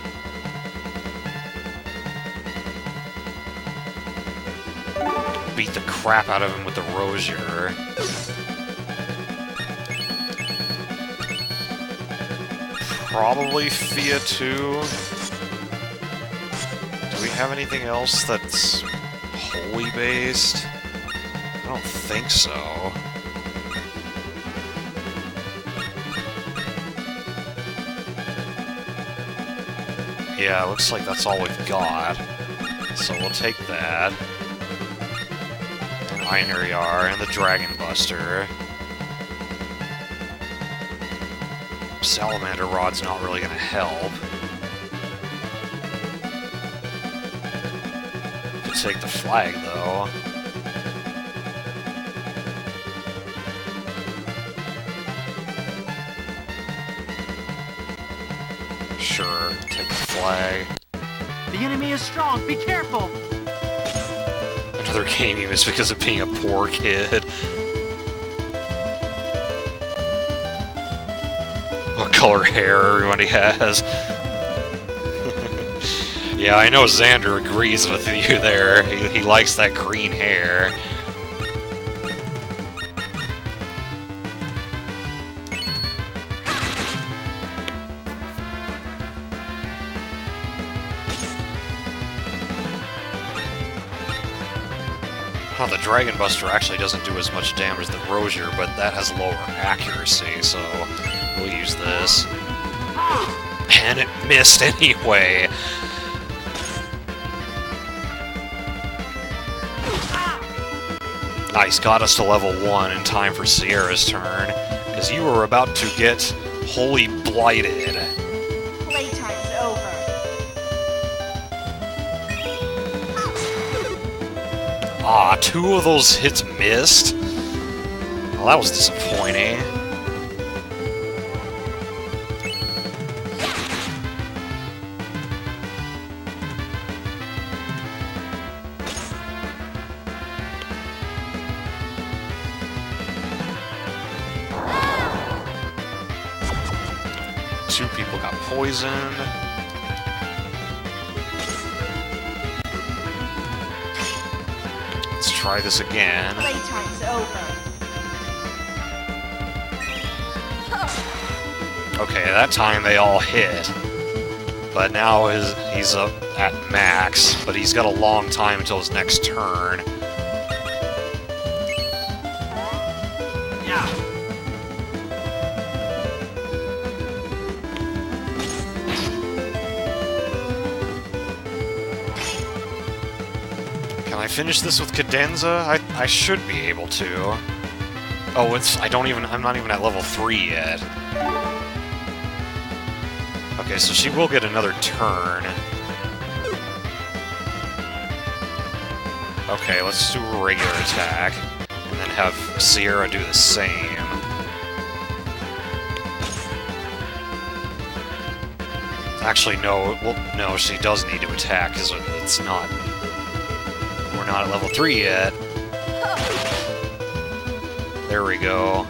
Beat the crap out of him with the Rosier. Probably Fia 2. Do we have anything else that's holy based? I don't think so. Yeah, looks like that's all we've got. So we'll take that. And Einherjar and the Dragon Buster. Salamander Rod's not really gonna help. Could take the flag, though. Sure, take the flag. The enemy is strong. Be careful. Another game you miss because of being a poor kid. What color hair everybody has. Yeah, I know Xander agrees with you there. He likes that green hair. Huh, the Dragon Buster actually doesn't do as much damage as the Rosier, but that has lower accuracy, so we'll use this. And it missed anyway! Nice, got us to level 1 in time for Sierra's turn, because you were about to get Holy Blighted. Playtime's over. Ah, 2 of those hits missed? Well, that was disappointing. Two people got poisoned. Let's try this again. Playtime's over. Okay, that time they all hit. But now he's up at max, but he's got a long time until his next turn. Yeah. Can I I finish this with Cadenza? I should be able to. Oh, I'm not even at level 3 yet. Okay, so she will get another turn. Okay, let's do a regular attack, and then have Sierra do the same. Actually, no, well, no, she does need to attack, because it's not... We're not at level 3 yet. There we go.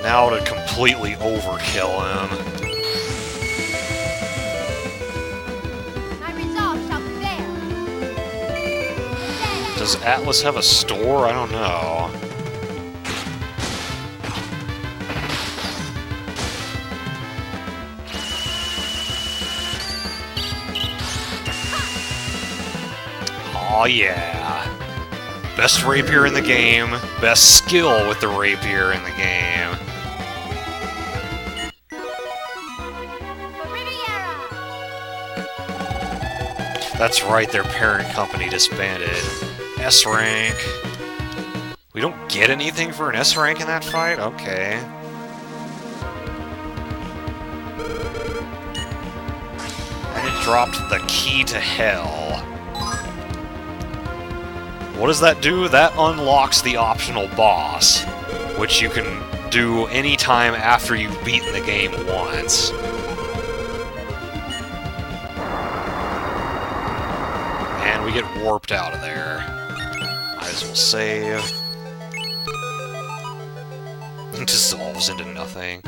Now to completely overkill him. My resolve shall prevail. Does Atlas have a store? I don't know. Oh yeah. Best rapier in the game. Best skill with the rapier in the game. Riviera. That's right, their parent company disbanded. S rank. We don't get anything for an S rank in that fight? Okay. And it dropped the key to hell. What does that do? That unlocks the optional boss, which you can do anytime after you've beaten the game once. And we get warped out of there. Might as well save. It dissolves into nothing.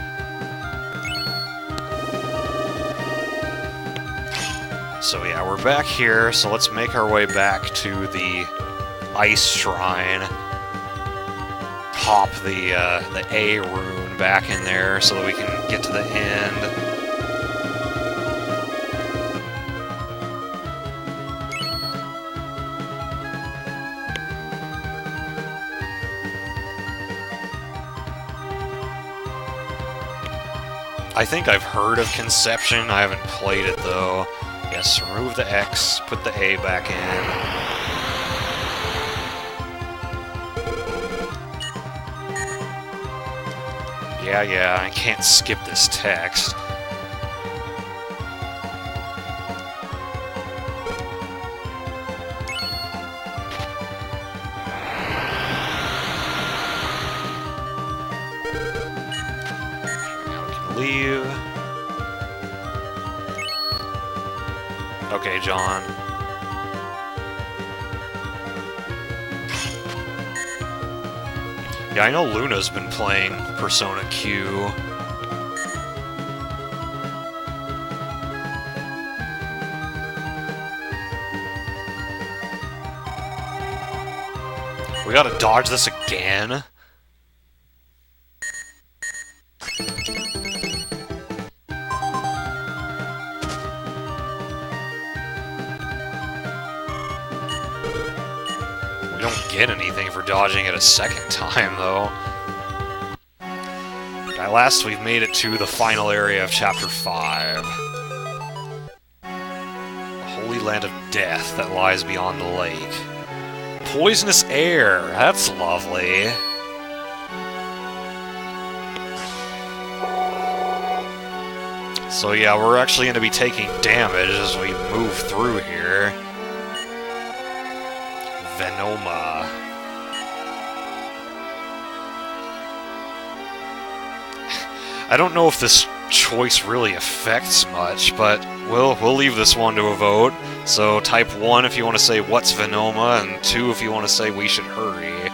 So yeah, we're back here, so let's make our way back to the Ice Shrine. Pop the A rune back in there so that we can get to the end. I think I've heard of Conception, I haven't played it though. Yes, remove the X, put the A back in. Yeah, I can't skip this text. Now we can leave. Okay, John. Yeah, I know Luna's been playing Persona Q. We gotta dodge this again? We don't get anything for dodging it a second time, though. At last, we've made it to the final area of Chapter 5. The holy land of death that lies beyond the lake. Poisonous air! That's lovely. So yeah, we're actually going to be taking damage as we move through here. Venoma. I don't know if this choice really affects much, but we'll leave this one to a vote. So type 1 if you want to say what's Venoma, and 2 if you want to say we should hurry.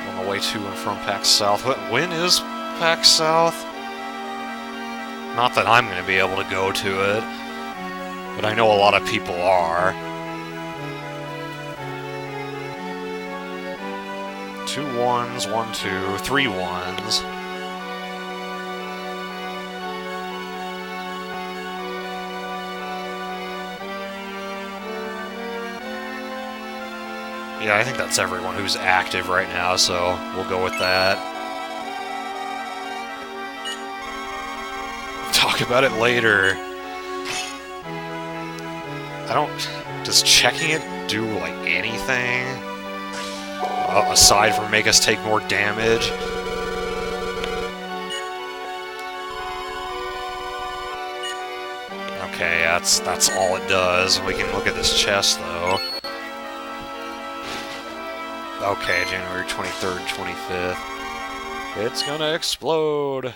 On the way to and from PAX South. When is PAX South? Not that I'm going to be able to go to it, but I know a lot of people are. 2 1s, 1 2, 3 1s. Yeah, I think that's everyone who's active right now, so we'll go with that. Talk about it later. I don't... Does checking it do, like, anything? Aside from make us take more damage? Okay, that's all it does. We can look at this chest, though. Okay, January 23rd, 25th. It's gonna explode!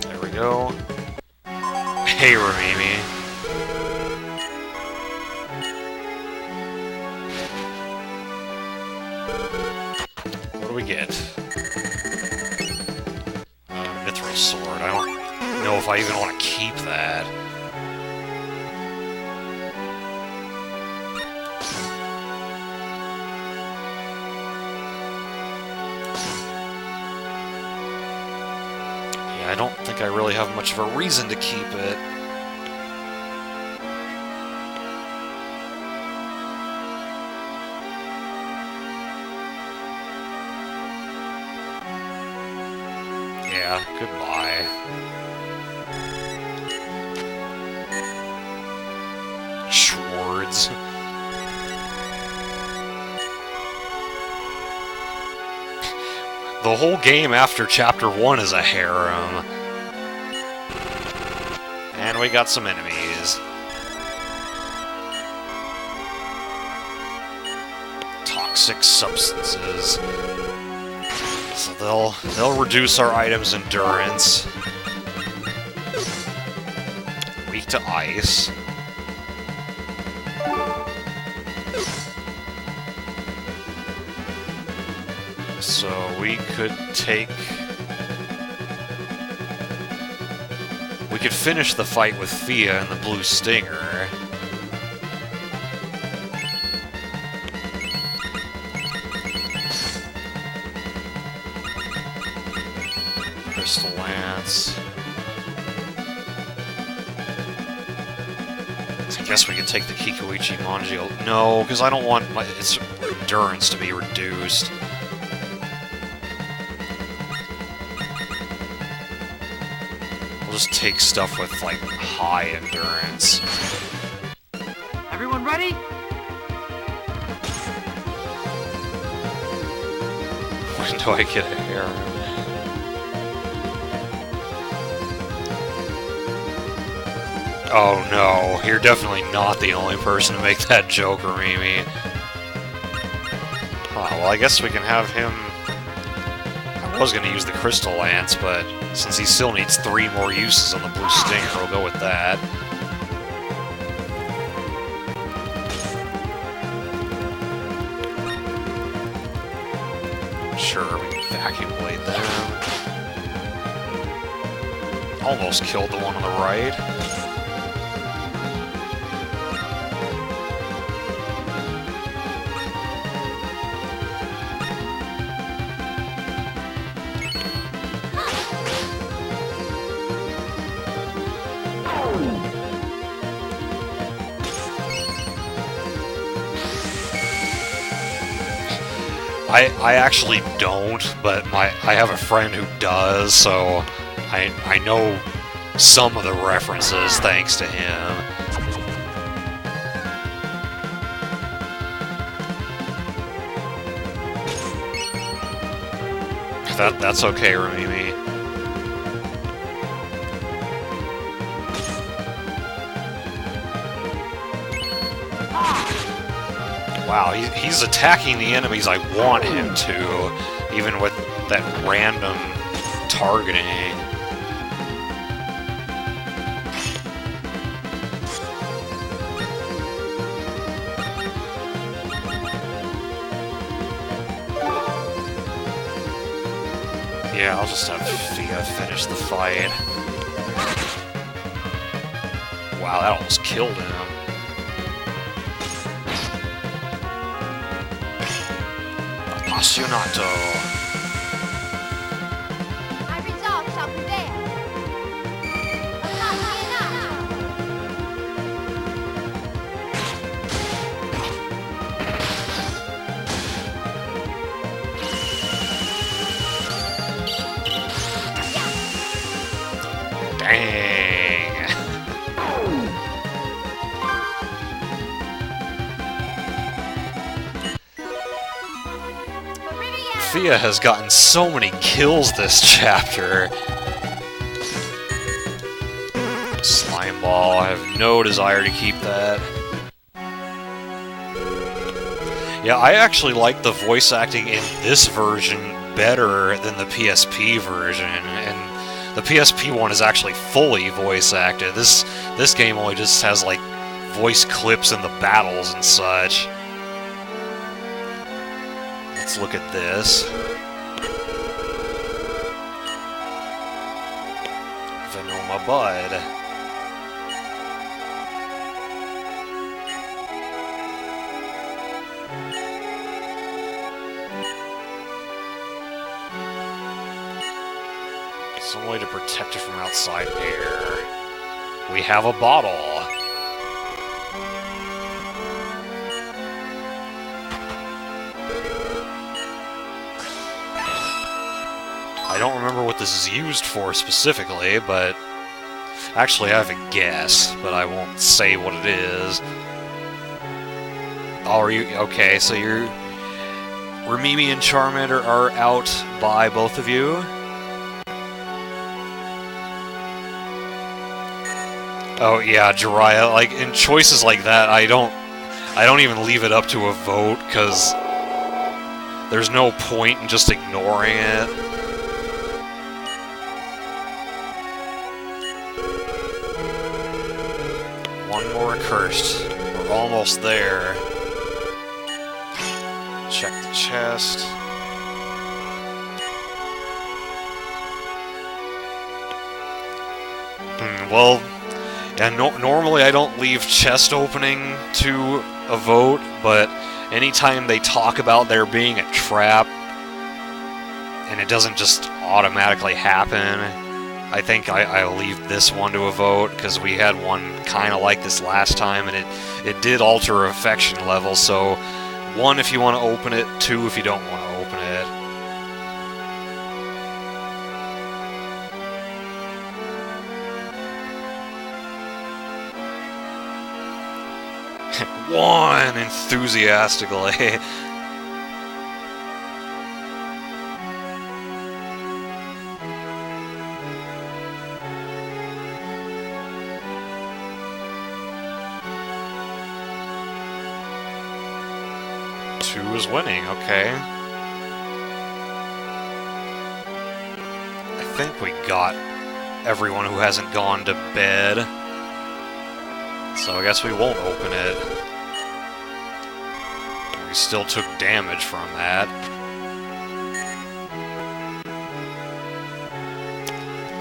There we go. Hey, Ramimi. What do we get? Mithril sword. I don't know if I even want to keep that. Yeah, I don't think I really have much of a reason to keep it. Yeah, goodbye. Schwartz. The whole game after Chapter 1 is a harem. And we got some enemies. Toxic substances. So they'll reduce our item's endurance. Weak to ice. So we could take... We could finish the fight with Fia and the Blue Stinger. Crystal Lance. I guess we could take the Kikuichi Manji. No, because I don't want its endurance to be reduced. We'll just take stuff with, like, high endurance. Everyone ready? When do I get a harem? Oh no, you're definitely not the only person to make that joke, Ramimi. Oh, well, I guess we can have him... I was going to use the Crystal Lance, but since he still needs 3 more uses on the Blue Stinger, we'll go with that. Sure, we can Vacuum Blade them. Almost killed the one on the right. I actually don't, but I have a friend who does, so I know some of the references thanks to him. That's okay, Ramimi. Wow, he's attacking the enemies I want him to, even with that random targeting. Yeah, I'll just have Fia finish the fight. Wow, that almost killed him. Appassionato. My results shall prevail. Appassionato. Fia has gotten so many kills this chapter. Slime Ball, I have no desire to keep that. Yeah, I actually like the voice acting in this version better than the PSP version, and the PSP one is actually fully voice acted. This game only just has like voice clips in the battles and such. Let's look at this. Vanoma Bud. Some way to protect it from outside air. We have a bottle. I don't remember what this is used for specifically, but... Actually, I have a guess, but I won't say what it is. Oh, are you... Okay, so you're... Remimi and Charmander are out by both of you? Oh yeah, Jiraiya, like, in choices like that, I don't even leave it up to a vote, because there's no point in just ignoring it. One more accursed. We're almost there. Check the chest. Well... Yeah, normally I don't leave chest opening to a vote, but anytime they talk about there being a trap, and it doesn't just automatically happen, I think I'll leave this one to a vote, because we had one kind of like this last time, and it did alter affection level, so 1 if you want to open it, 2 if you don't want to open it. One, enthusiastically. Two is winning, okay. I think we got everyone who hasn't gone to bed. So I guess we won't open it. We still took damage from that.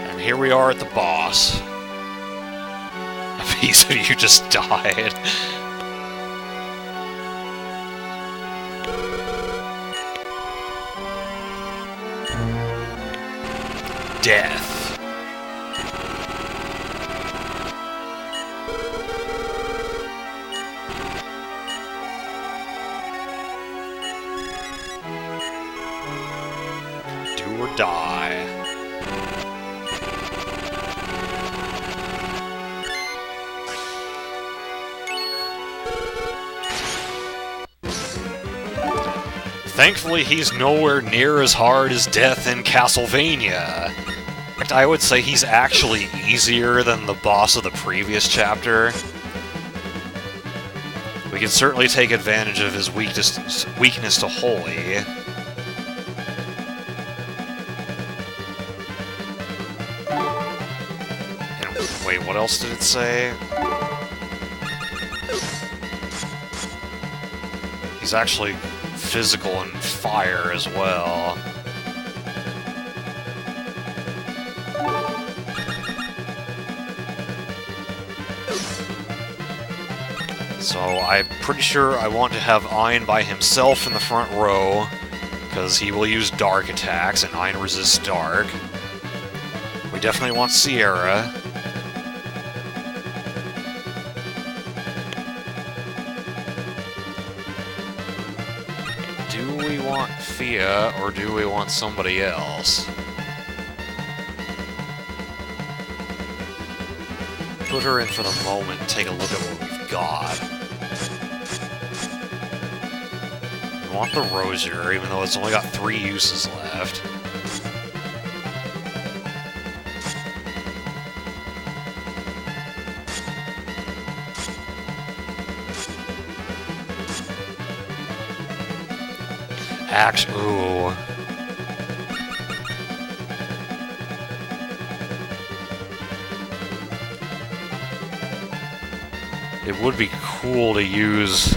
And here we are at the boss. A piece of you just died. Death. Die. Thankfully, he's nowhere near as hard as death in Castlevania. In fact, I would say he's actually easier than the boss of the previous chapter. We can certainly take advantage of his weakness to Holy. Wait, what else did it say? He's actually physical and fire as well. So I'm pretty sure I want to have Ein by himself in the front row, because he will use dark attacks, and Ein resists dark. We definitely want Sierra. Do we want Fia, or do we want somebody else? Put her in for the moment and take a look at what we've got. want the Rosier, even though it's only got 3 uses left. Ooh. It would be cool to use...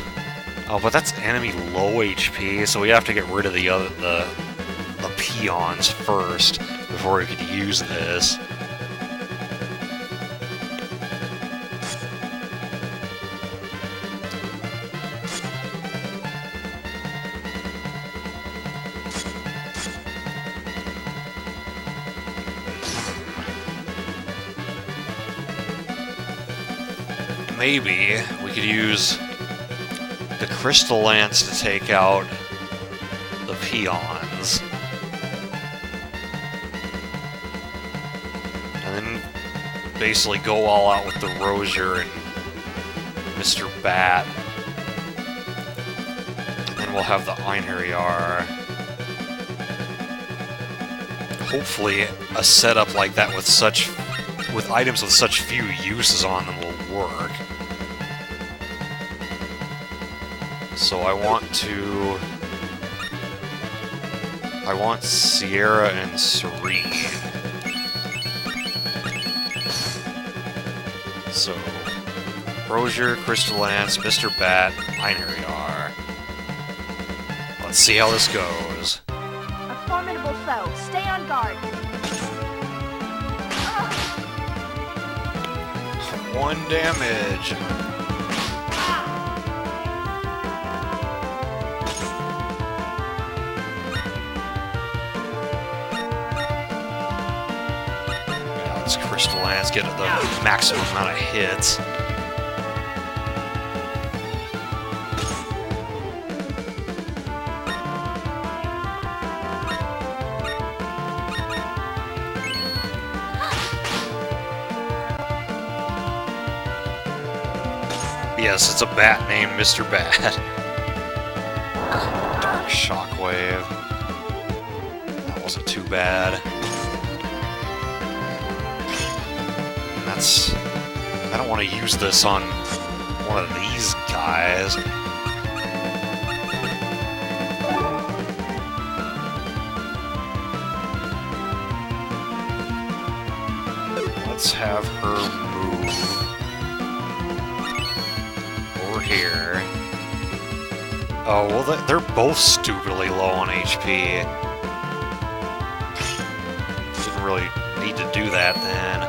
Oh, but that's enemy low HP, so we have to get rid of the peons first before we could use this. Maybe we could use the Crystal Lance to take out the peons. And then basically go all out with the Rosier and Mr. Bat. And then we'll have the Einherjar. Hopefully a setup like that with items with such few uses on them will work. So I want Sierra and Serene. So, Rosier, Crystal Lance, Mr. Bat, Einherjar. Let's see how this goes. A formidable foe. Stay on guard. 1 damage. Crystal Lance get the maximum amount of hits. Yes, it's a bat named Mr. Bat. Dark Shockwave. That wasn't too bad. I don't want to use this on one of these guys. Let's have her move over here. Oh, well, they're both stupidly low on HP. Didn't really need to do that then.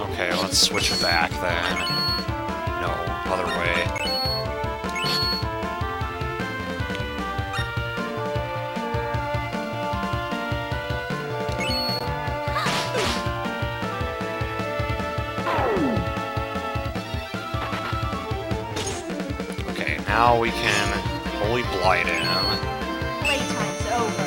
Okay, let's switch it back then. No, other way. Okay, now we can Holy Blight him. Playtime's over.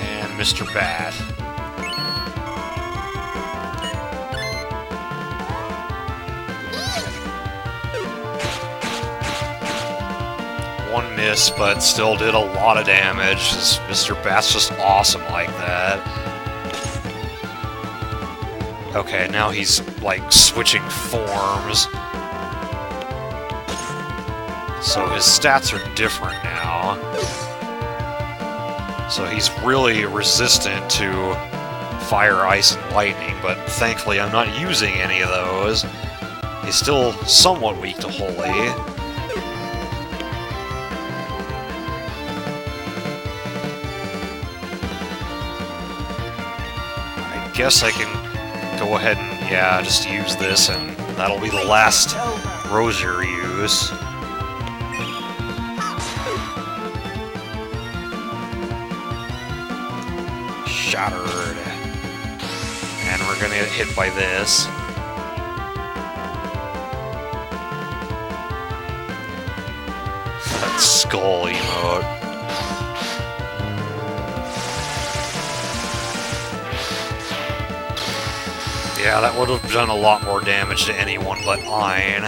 And Mr. Bat. One miss, but still did a lot of damage. Mr. Bat's just awesome like that. Okay, now he's, like, switching forms. So his stats are different now. So he's really resistant to fire, ice, and lightning, but thankfully I'm not using any of those. He's still somewhat weak to Holy. I guess I can go ahead and, yeah, just use this, and that'll be the last Rosier use. Shattered. And we're gonna get hit by this. That skull emote. Yeah, that would have done a lot more damage to anyone but Ein.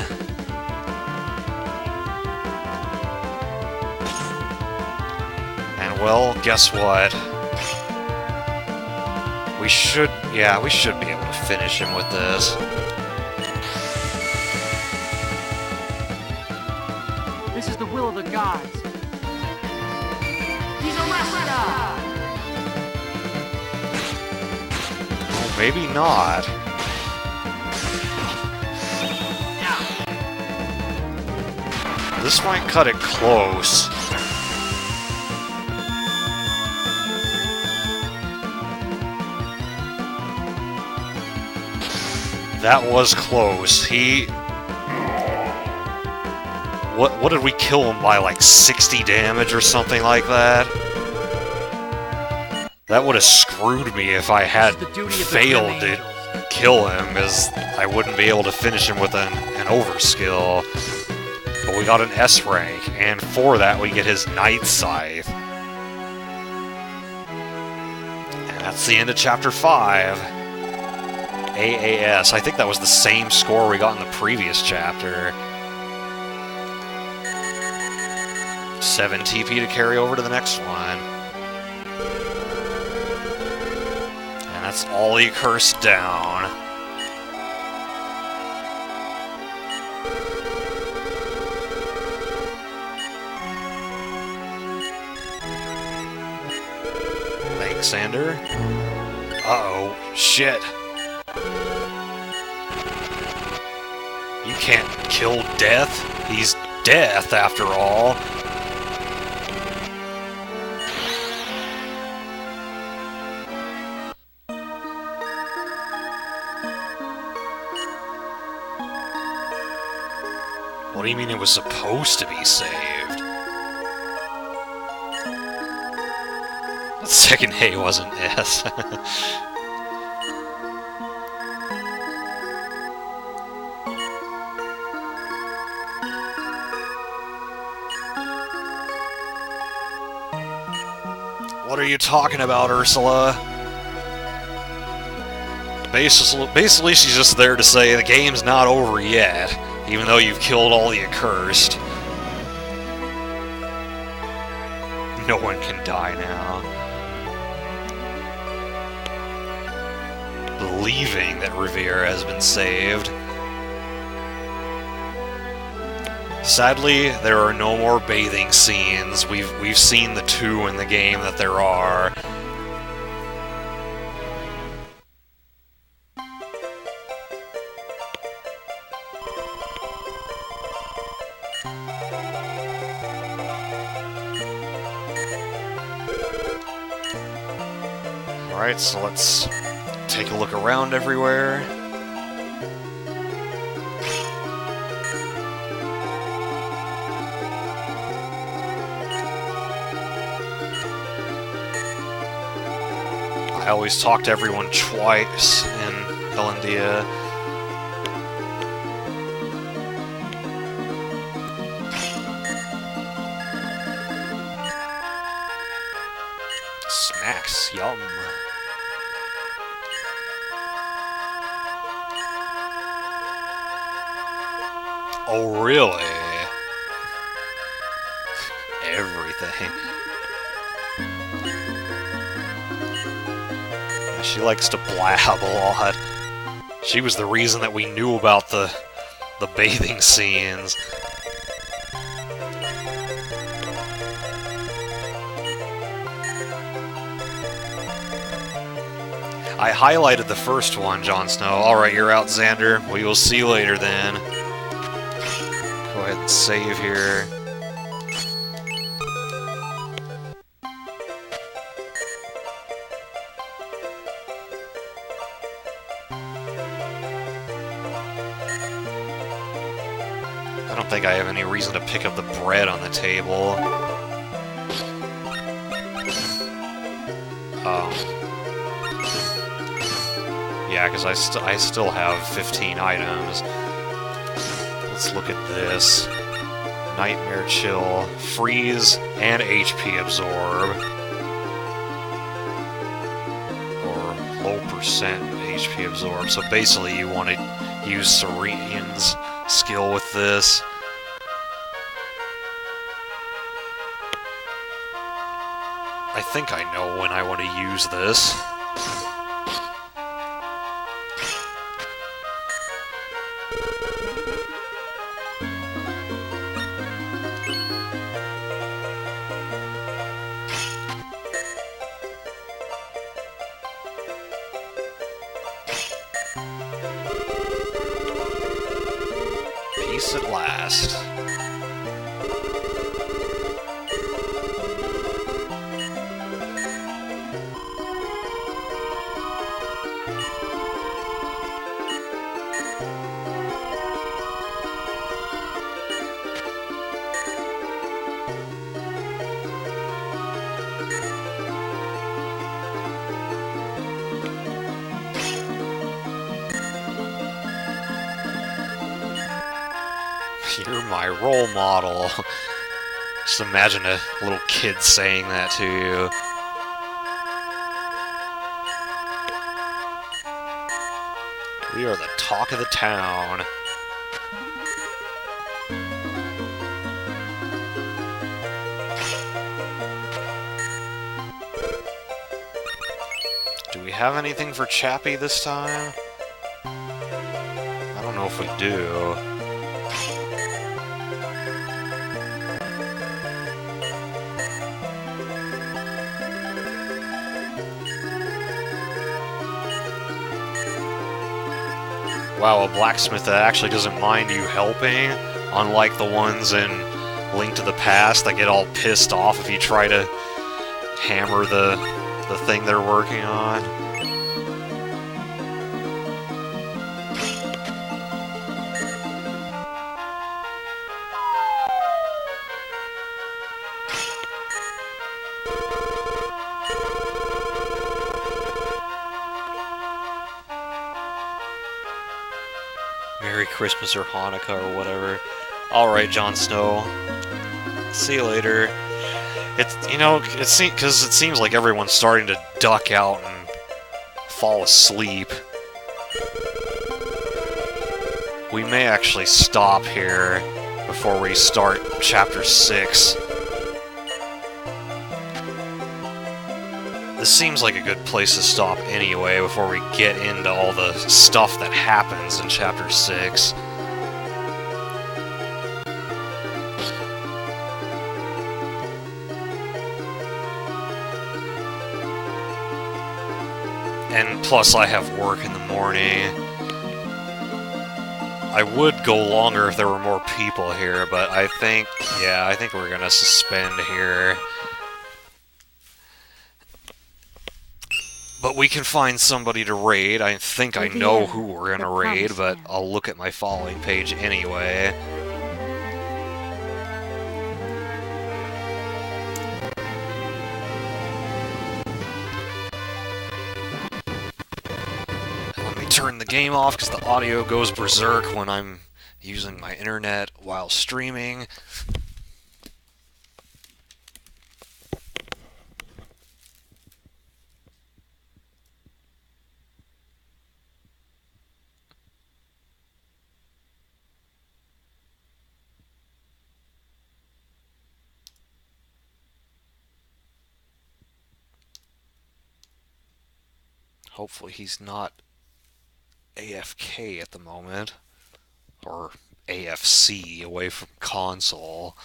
And well, guess what? We should be able to finish him with this. This is the will of the gods. He's a wrestler! Oh, maybe not. This might cut it close. That was close. What did we kill him by, like 60 damage or something like that? That would have screwed me if I had failed to kill him, as I wouldn't be able to finish him with an overskill. But we got an S rank, and for that we get his Night Scythe. And that's the end of Chapter 5. AAS. I think that was the same score we got in the previous chapter. 7 TP to carry over to the next one. And that's all the accursed down. Thanks, Xander. Uh-oh. Shit. You can't kill Death. He's Death, after all. What do you mean it was supposed to be saved? The second A wasn't S. What are you talking about, Ursula? Basically, she's just there to say the game's not over yet, even though you've killed all the accursed. No one can die now. Believing that Riviera has been saved. Sadly, there are no more bathing scenes. We've seen the 2 in the game that there are. Alright, so let's take a look around everywhere. I always talk to everyone twice in Elendia. Snacks, yum. Oh, really? Everything. She likes to blab a lot. She was the reason that we knew about the bathing scenes. I highlighted the first one, Jon Snow. Alright, you're out, Xander. We will see you later then. Go ahead and save here. I don't think I have any reason to pick up the bread on the table. Yeah, because I still have 15 items. Let's look at this. Nightmare Chill, Freeze, and HP Absorb. Or low percent HP Absorb. So basically you want to use Serene's skill with this. I think I know when I want to use this. Peace at last. You're my role model. Just imagine a little kid saying that to you. We are the talk of the town. Do we have anything for Chappie this time? I don't know if we do. Wow, a blacksmith that actually doesn't mind you helping, unlike the ones in Link to the Past that get all pissed off if you try to hammer the thing they're working on. Merry Christmas or Hanukkah or whatever. Alright, Jon Snow. See you later. It's, you know, it seems like everyone's starting to duck out and fall asleep. We may actually stop here before we start Chapter 6. This seems like a good place to stop anyway before we get into all the stuff that happens in Chapter 6. And plus I have work in the morning. I would go longer if there were more people here, but I think we're gonna suspend here. But we can find somebody to raid. I think I know who we're gonna raid, but I'll look at my following page anyway. Let me turn the game off because the audio goes berserk when I'm using my internet while streaming. Hopefully he's not AFK at the moment. Or AFC, away from console.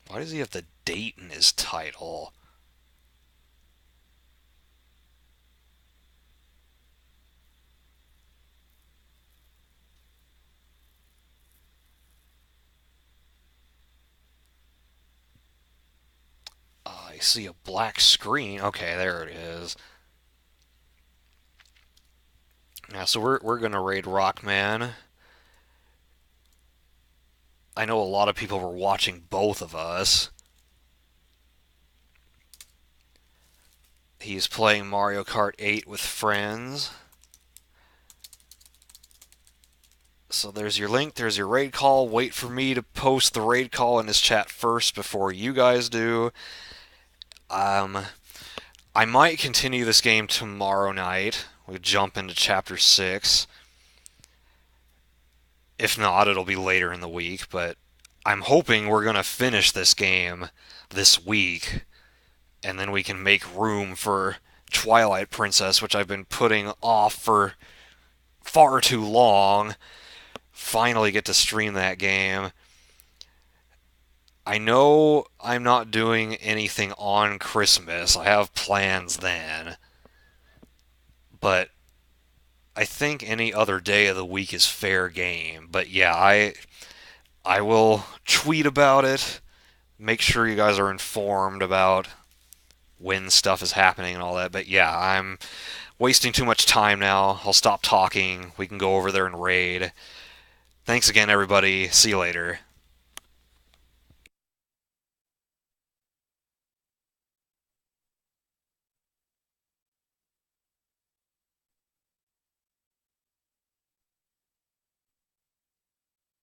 Why does he have the date in his title? I see a black screen. Okay, there it is. Yeah, so we're gonna raid Rockman. I know a lot of people were watching both of us. He's playing Mario Kart 8 with friends. So there's your link, there's your raid call. Wait for me to post the raid call in his chat first before you guys do. I might continue this game tomorrow night. We jump into Chapter 6. If not, it'll be later in the week, but I'm hoping we're going to finish this game this week, and then we can make room for Twilight Princess, which I've been putting off for far too long. Finally get to stream that game. I know I'm not doing anything on Christmas. I have plans then. But I think any other day of the week is fair game. But yeah, I will tweet about it. Make sure you guys are informed about when stuff is happening and all that. But yeah, I'm wasting too much time now. I'll stop talking. We can go over there and raid. Thanks again, everybody. See you later.